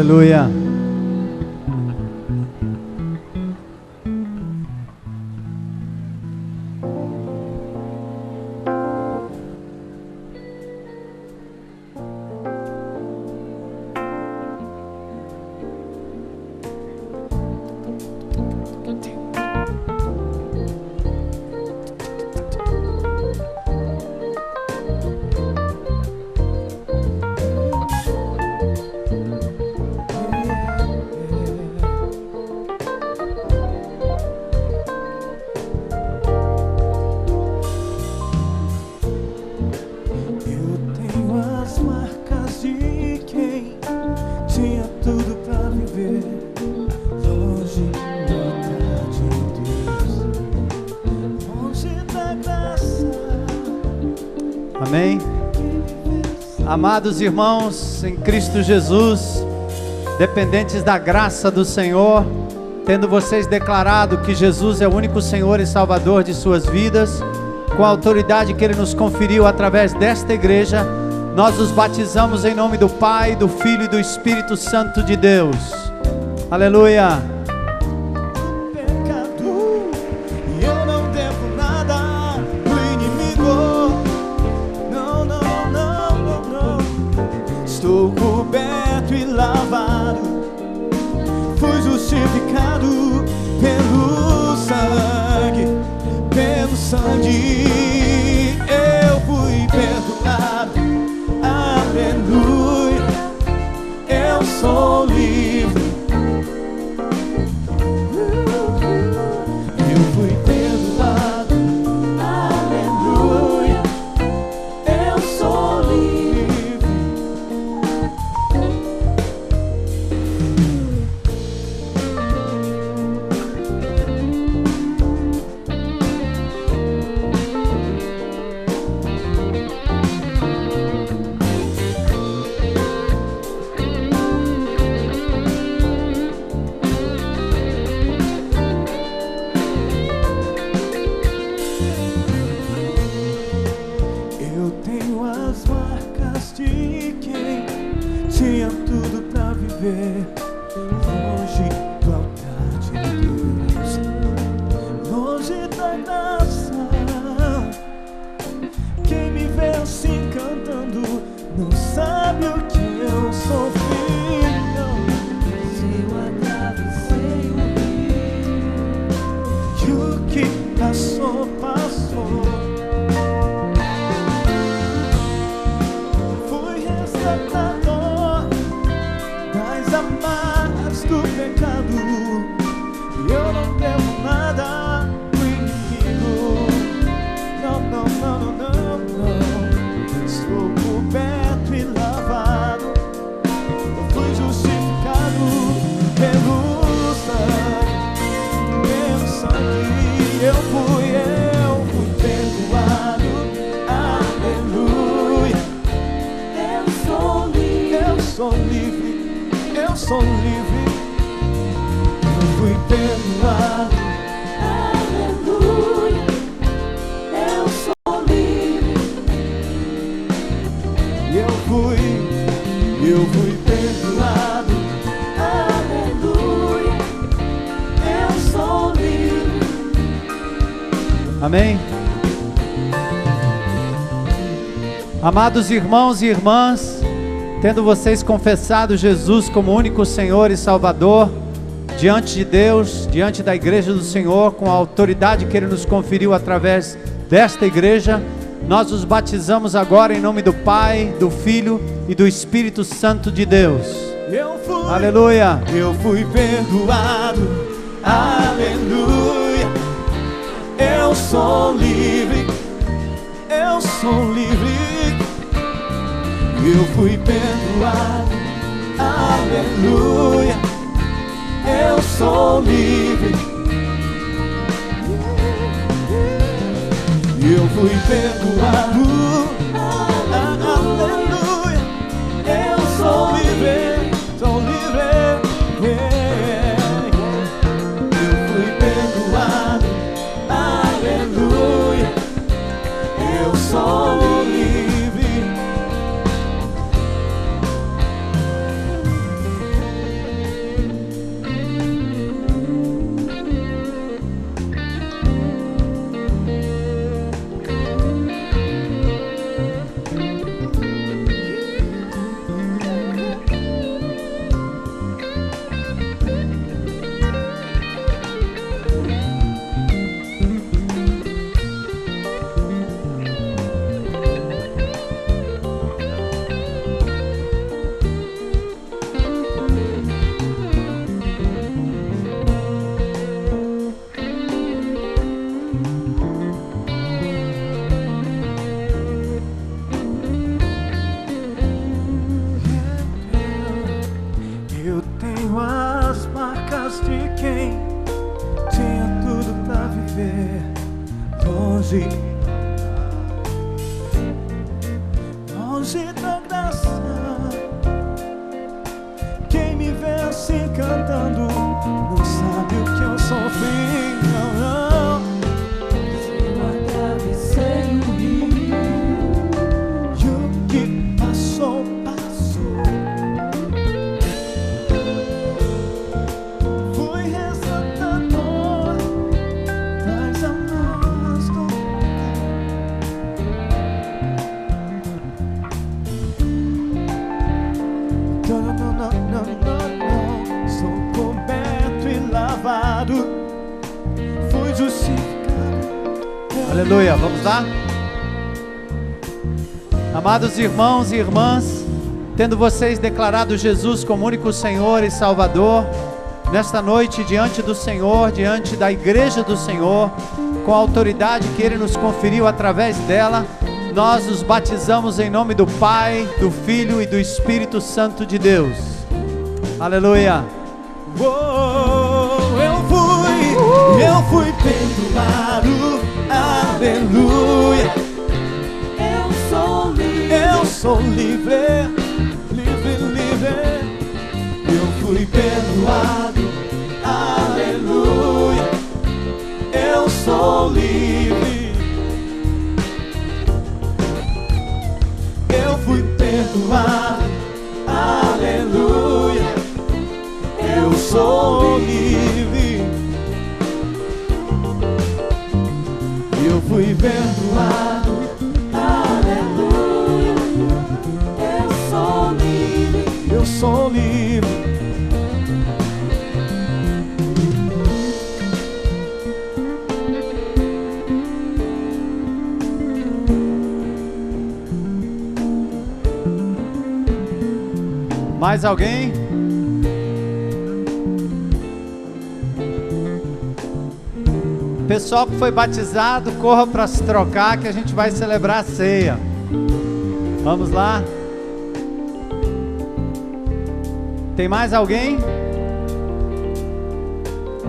Aleluia. Amém. Amados irmãos em Cristo Jesus, dependentes da graça do Senhor, tendo vocês declarado que Jesus é o único Senhor e Salvador de suas vidas, com a autoridade que Ele nos conferiu através desta igreja, nós os batizamos em nome do Pai, do Filho e do Espírito Santo de Deus. Aleluia. Estou coberto e lavado, fui justificado pelo sangue, eu fui perdoado, aleluia, eu sou livre, eu fui perdoado, aleluia, eu sou livre. Longe do altar de Deus, longe da graça. Quem me vê assim cantando não sabe o que eu sofri. Se eu atravessei o rio, e o que passou, passou. Fui resgatador das amarras do pecado, e eu não devo nada pro inimigo. Não, não, não, não, não, não. Estou coberto e lavado, eu fui justificado pelo sangue, eu fui perdoado, aleluia. Eu sou livre, eu sou livre. Eu sou livre, eu fui perdoado, aleluia, eu sou livre, eu fui perdoado, aleluia, eu sou livre. Amém. Amados irmãos e irmãs, tendo vocês confessado Jesus como único Senhor e Salvador, diante de Deus, diante da igreja do Senhor, com a autoridade que Ele nos conferiu através desta igreja, nós os batizamos agora em nome do Pai, do Filho e do Espírito Santo de Deus. Aleluia. Eu fui perdoado, aleluia, eu sou livre, eu sou livre. Eu fui perdoado, aleluia, eu sou livre. Eu fui perdoado, aleluia, eu sou livre, sou livre. Eu fui perdoado, aleluia, eu sou livre. longe, longe da graça. Quem me vê assim cantando não sabe o que eu sofri, não, não. Eu atravessei o rio e o que passou, passou. Fui resgatador das amarras do não, não, não, não, não. Sou coberto e lavado, fui justificado. Aleluia, vamos lá? Amados irmãos e irmãs, tendo vocês declarado Jesus como único Senhor e Salvador, nesta noite diante do Senhor, diante da igreja do Senhor, com a autoridade que Ele nos conferiu através dela, nós os batizamos em nome do Pai, do Filho e do Espírito Santo de Deus. Aleluia. Eu fui perdoado, aleluia. Eu sou livre, livre, livre. Eu fui perdoado, aleluia. Eu sou livre. Eu fui perdoado, aleluia. Eu sou livre. Eu fui perdoado, aleluia. Eu sou livre. Eu sou livre. Mais alguém? Pessoal que foi batizado, corra para se trocar que a gente vai celebrar a ceia. Vamos lá. Tem mais alguém?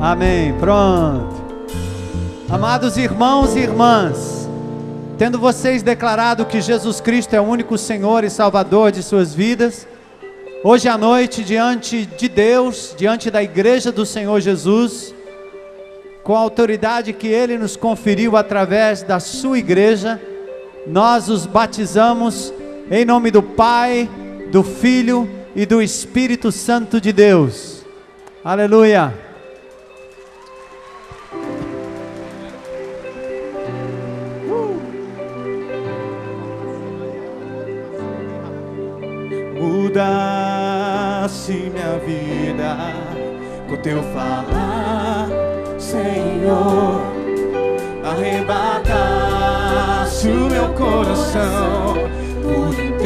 Amém, pronto. Amados irmãos e irmãs, tendo vocês declarado que Jesus Cristo é o único Senhor e Salvador de suas vidas, hoje à noite, diante de Deus, diante da igreja do Senhor Jesus, com a autoridade que Ele nos conferiu através da sua igreja, nós os batizamos em nome do Pai, do Filho e do Espírito Santo de Deus. Aleluia. Mudasse minha vida com teu falar, Senhor. Arrebatasse o meu coração por inteiro.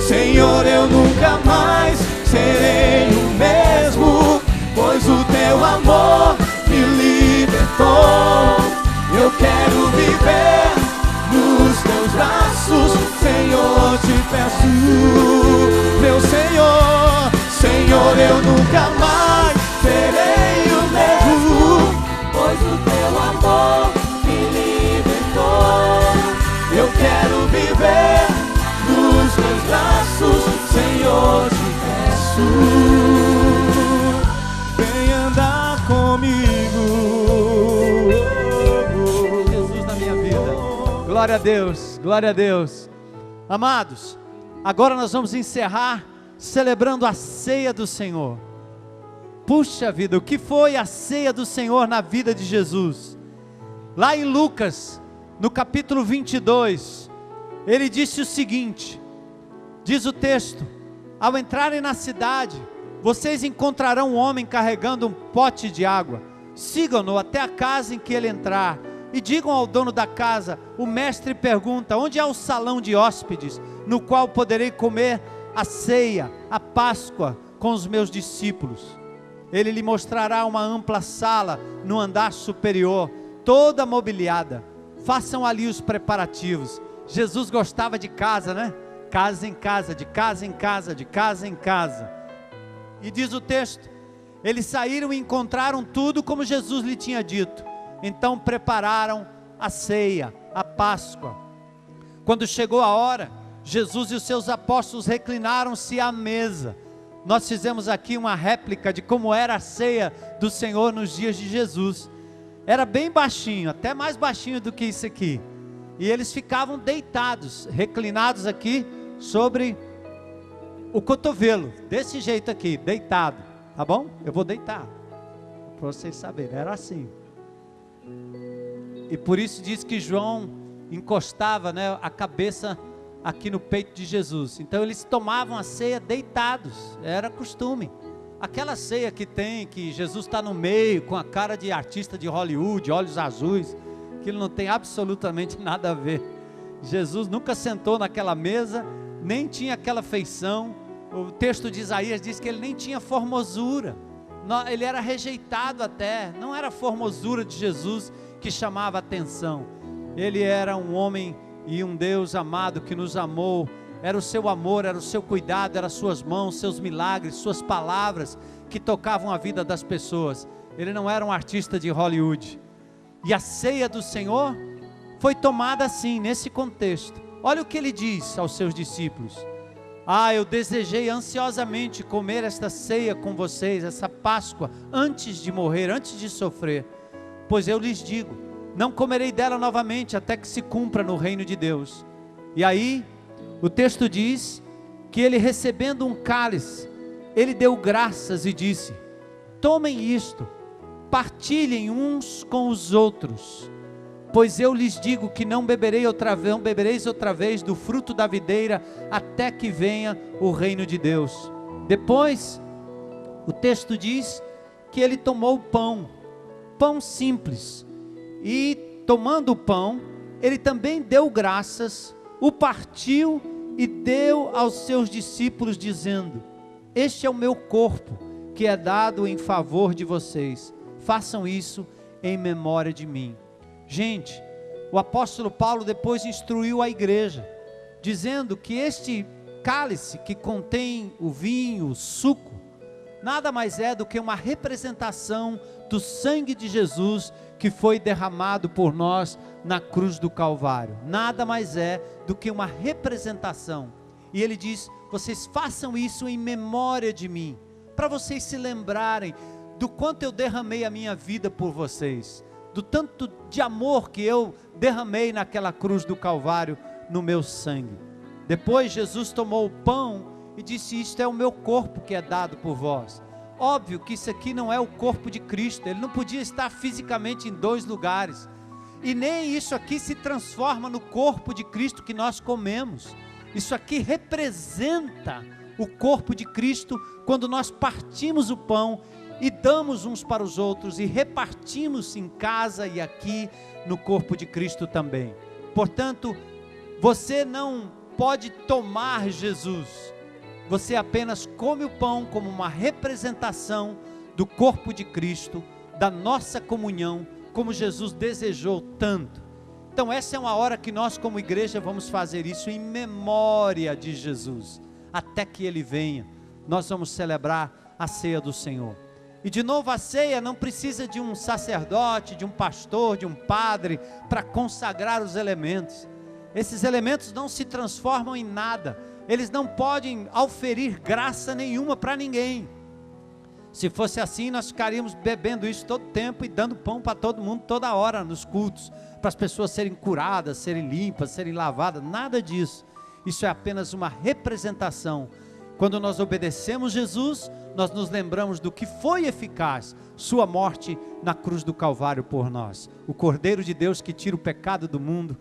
Senhor, eu nunca mais serei o mesmo, pois o teu amor me libertou. Eu quero viver nos teus braços, Senhor, te peço, meu Senhor. Senhor, eu nunca mais serei o mesmo, pois o teu amor me libertou. Eu quero viver nos teus braços, Senhor, te peço, vem andar comigo. Jesus na minha vida. Glória a Deus, glória a Deus. Amados, agora nós vamos encerrar celebrando a ceia do Senhor. Puxa vida, o que foi a ceia do Senhor na vida de Jesus? Lá em Lucas, no capítulo 22, ele disse o seguinte, diz o texto: ao entrarem na cidade, vocês encontrarão um homem carregando um pote de água. Sigam-no até a casa em que ele entrar e digam ao dono da casa: o mestre pergunta, onde é o salão de hóspedes, no qual poderei comer a ceia, a Páscoa, com os meus discípulos. Ele lhe mostrará uma ampla sala no andar superior, toda mobiliada. Façam ali os preparativos. Jesus gostava de casa, né? Casa em casa, de casa em casa, de casa em casa. E diz o texto, eles saíram e encontraram tudo como Jesus lhe tinha dito. Então prepararam a ceia, a Páscoa. Quando chegou a hora, Jesus e os seus apóstolos reclinaram-se à mesa. Nós fizemos aqui uma réplica de como era a ceia do Senhor nos dias de Jesus. Era bem baixinho, até mais baixinho do que isso aqui. E eles ficavam deitados, reclinados aqui sobre o cotovelo, desse jeito aqui, deitado, tá bom? Eu vou deitar, para vocês saberem, era assim. E por isso diz que João encostava, né, a cabeça aqui no peito de Jesus. Então eles tomavam a ceia deitados, era costume. Aquela ceia que tem, que Jesus está no meio, com a cara de artista de Hollywood, olhos azuis, aquilo não tem absolutamente nada a ver. Jesus nunca sentou naquela mesa, nem tinha aquela feição. O texto de Isaías diz que ele nem tinha formosura, ele era rejeitado até, não era a formosura de Jesus que chamava a atenção. Ele era um homem e um Deus amado que nos amou. Era o seu amor, era o seu cuidado, eram as suas mãos, seus milagres, suas palavras que tocavam a vida das pessoas. Ele não era um artista de Hollywood. E a ceia do Senhor foi tomada assim, nesse contexto. Olha o que ele diz aos seus discípulos: eu desejei ansiosamente comer esta ceia com vocês, essa Páscoa, antes de morrer, antes de sofrer. Pois eu lhes digo, não comerei dela novamente, até que se cumpra no reino de Deus. E aí, o texto diz que ele, recebendo um cálice, ele deu graças e disse: tomem isto, partilhem uns com os outros, pois eu lhes digo que não bebereis outra vez do fruto da videira, até que venha o reino de Deus. Depois, o texto diz que ele tomou o pão simples, e tomando o pão, ele também deu graças, o partiu e deu aos seus discípulos, dizendo: este é o meu corpo, que é dado em favor de vocês, façam isso em memória de mim. Gente, o apóstolo Paulo depois instruiu a igreja, dizendo que este cálice que contém o vinho, o suco, nada mais é do que uma representação do sangue de Jesus que foi derramado por nós na cruz do Calvário. Nada mais é do que uma representação. E ele diz: vocês façam isso em memória de mim, para vocês se lembrarem do quanto eu derramei a minha vida por vocês, do tanto de amor que eu derramei naquela cruz do Calvário, no meu sangue. Depois Jesus tomou o pão e disse: isto é o meu corpo que é dado por vós. Óbvio que isso aqui não é o corpo de Cristo, ele não podia estar fisicamente em dois lugares, e nem isso aqui se transforma no corpo de Cristo que nós comemos. Isso aqui representa o corpo de Cristo, quando nós partimos o pão e damos uns para os outros, e repartimos em casa e aqui no corpo de Cristo também. Portanto, você não pode tomar Jesus, você apenas come o pão como uma representação do corpo de Cristo, da nossa comunhão, como Jesus desejou tanto. Então essa é uma hora que nós como igreja vamos fazer isso em memória de Jesus, até que Ele venha. Nós vamos celebrar a ceia do Senhor. E de novo, a ceia não precisa de um sacerdote, de um pastor, de um padre, para consagrar os elementos. Esses elementos não se transformam em nada, eles não podem auferir graça nenhuma para ninguém. Se fosse assim, nós ficaríamos bebendo isso todo tempo e dando pão para todo mundo, toda hora, nos cultos, para as pessoas serem curadas, serem limpas, serem lavadas. Nada disso. Isso é apenas uma representação. Quando nós obedecemos Jesus, nós nos lembramos do que foi eficaz, sua morte na cruz do Calvário por nós. O Cordeiro de Deus que tira o pecado do mundo,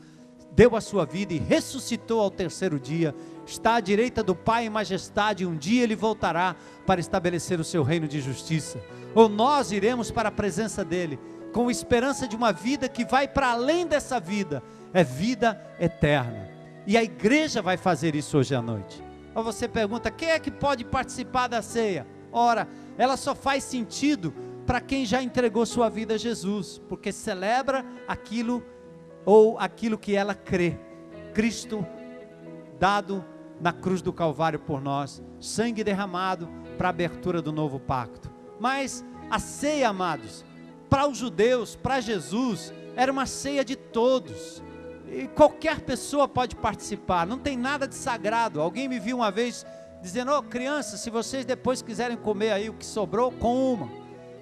deu a sua vida e ressuscitou ao terceiro dia, está à direita do Pai em majestade, e um dia Ele voltará para estabelecer o seu reino de justiça. Ou nós iremos para a presença dEle, com esperança de uma vida que vai para além dessa vida, é vida eterna. E a igreja vai fazer isso hoje à noite. Ou você pergunta: quem é que pode participar da ceia? Ora, ela só faz sentido para quem já entregou sua vida a Jesus, porque celebra aquilo que ela crê. Cristo dado na cruz do Calvário por nós, sangue derramado para a abertura do novo pacto. Mas a ceia, amados, Para os judeus, para Jesus, era uma ceia de todos. E qualquer pessoa pode participar, não tem nada de sagrado. Alguém me viu uma vez dizendo: "Ô, crianças, se vocês depois quiserem comer aí o que sobrou, comam."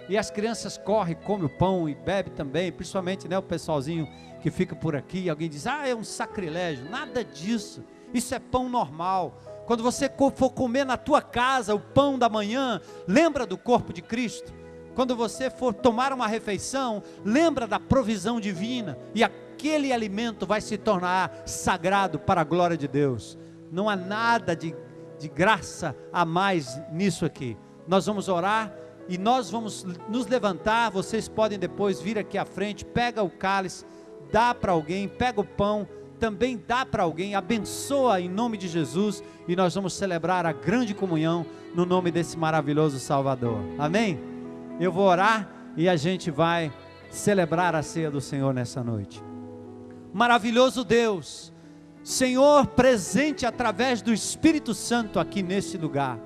E as crianças correm, comem o pão e bebem também, principalmente, né, o pessoalzinho que fica por aqui. Alguém diz: "Ah, é um sacrilégio." Nada disso, isso é pão normal. Quando você for comer na tua casa o pão da manhã, lembra do corpo de Cristo. Quando você for tomar uma refeição, lembra da provisão divina, e aquele alimento vai se tornar sagrado para a glória de Deus. Não há nada de graça a mais nisso aqui. Nós vamos orar e nós vamos nos levantar. Vocês podem depois vir aqui à frente, pega o cálice, dá para alguém, pega o pão, também dá para alguém, abençoa em nome de Jesus, e nós vamos celebrar a grande comunhão no nome desse maravilhoso Salvador. Amém? Eu vou orar e a gente vai celebrar a ceia do Senhor nessa noite. Maravilhoso Deus, Senhor presente através do Espírito Santo aqui nesse lugar.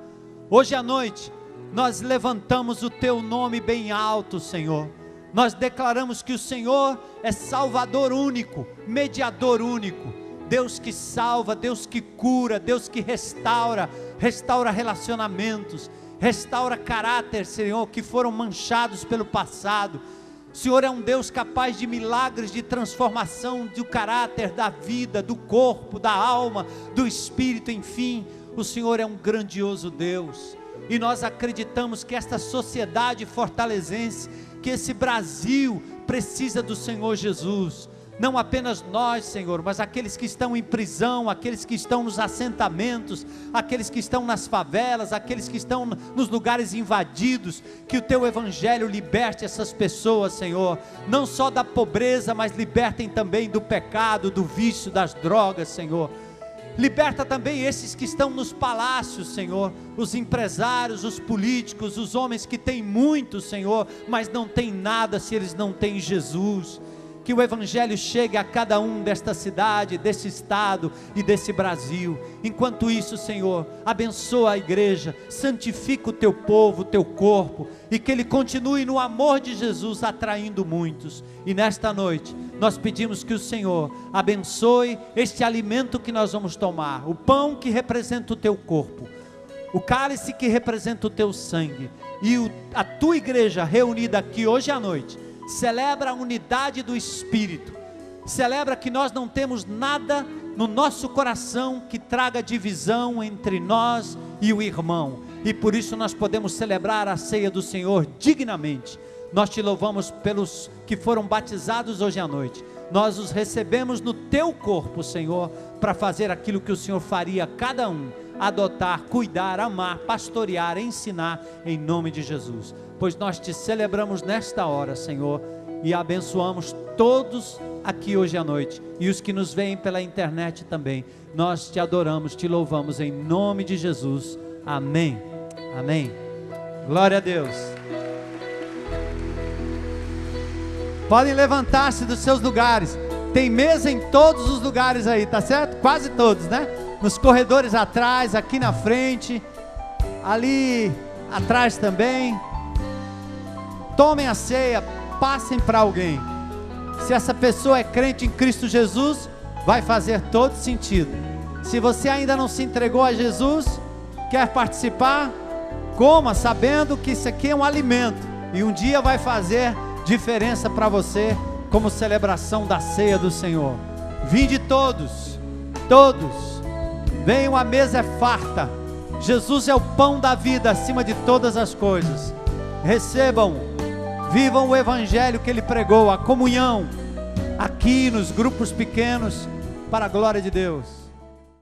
Hoje à noite nós levantamos o Teu nome bem alto, Senhor. Nós declaramos que o Senhor é Salvador único, mediador único, Deus que salva, Deus que cura, Deus que restaura relacionamentos, restaura caráter, Senhor, que foram manchados pelo passado. O Senhor é um Deus capaz de milagres, de transformação do caráter, da vida, do corpo, da alma, do espírito, enfim. O Senhor é um grandioso Deus, e nós acreditamos que esta sociedade fortalezense, que esse Brasil precisa do Senhor Jesus. Não apenas nós, Senhor, mas aqueles que estão em prisão, aqueles que estão nos assentamentos, aqueles que estão nas favelas, aqueles que estão nos lugares invadidos. Que o Teu Evangelho liberte essas pessoas, Senhor, não só da pobreza, mas libertem também do pecado, do vício, das drogas, Senhor. Liberta também esses que estão nos palácios, Senhor, os empresários, os políticos, os homens que têm muito, Senhor, mas não têm nada se eles não têm Jesus. Que o Evangelho chegue a cada um desta cidade, desse estado e desse Brasil. Enquanto isso, Senhor, abençoa a igreja, santifica o Teu povo, o Teu corpo, e que ele continue no amor de Jesus, atraindo muitos. E nesta noite, nós pedimos que o Senhor abençoe este alimento que nós vamos tomar, o pão que representa o Teu corpo, o cálice que representa o Teu sangue, e a Tua igreja reunida aqui hoje à noite, celebra a unidade do Espírito, celebra que nós não temos nada no nosso coração que traga divisão entre nós e o irmão, e por isso nós podemos celebrar a ceia do Senhor dignamente. Nós Te louvamos pelos que foram batizados hoje à noite, nós os recebemos no Teu corpo, Senhor, para fazer aquilo que o Senhor faria a cada um: adotar, cuidar, amar, pastorear, ensinar, em nome de Jesus. Pois nós Te celebramos nesta hora, Senhor, e abençoamos todos aqui hoje à noite, e os que nos veem pela internet também. Nós Te adoramos, Te louvamos em nome de Jesus. Amém. Amém. Glória a Deus. Podem levantar-se dos seus lugares. Tem mesa em todos os lugares aí, tá certo? Quase todos, né? Nos corredores atrás, aqui na frente, ali atrás também. Tomem a ceia, passem para alguém. Se essa pessoa é crente em Cristo Jesus, vai fazer todo sentido. Se você ainda não se entregou a Jesus, quer participar, coma sabendo que isso aqui é um alimento, e um dia vai fazer diferença para você, como celebração da ceia do Senhor. Vinde todos, todos, venham, a mesa é farta. Jesus é o pão da vida acima de todas as coisas. Recebam, vivam o Evangelho que Ele pregou, a comunhão aqui nos grupos pequenos, para a glória de Deus.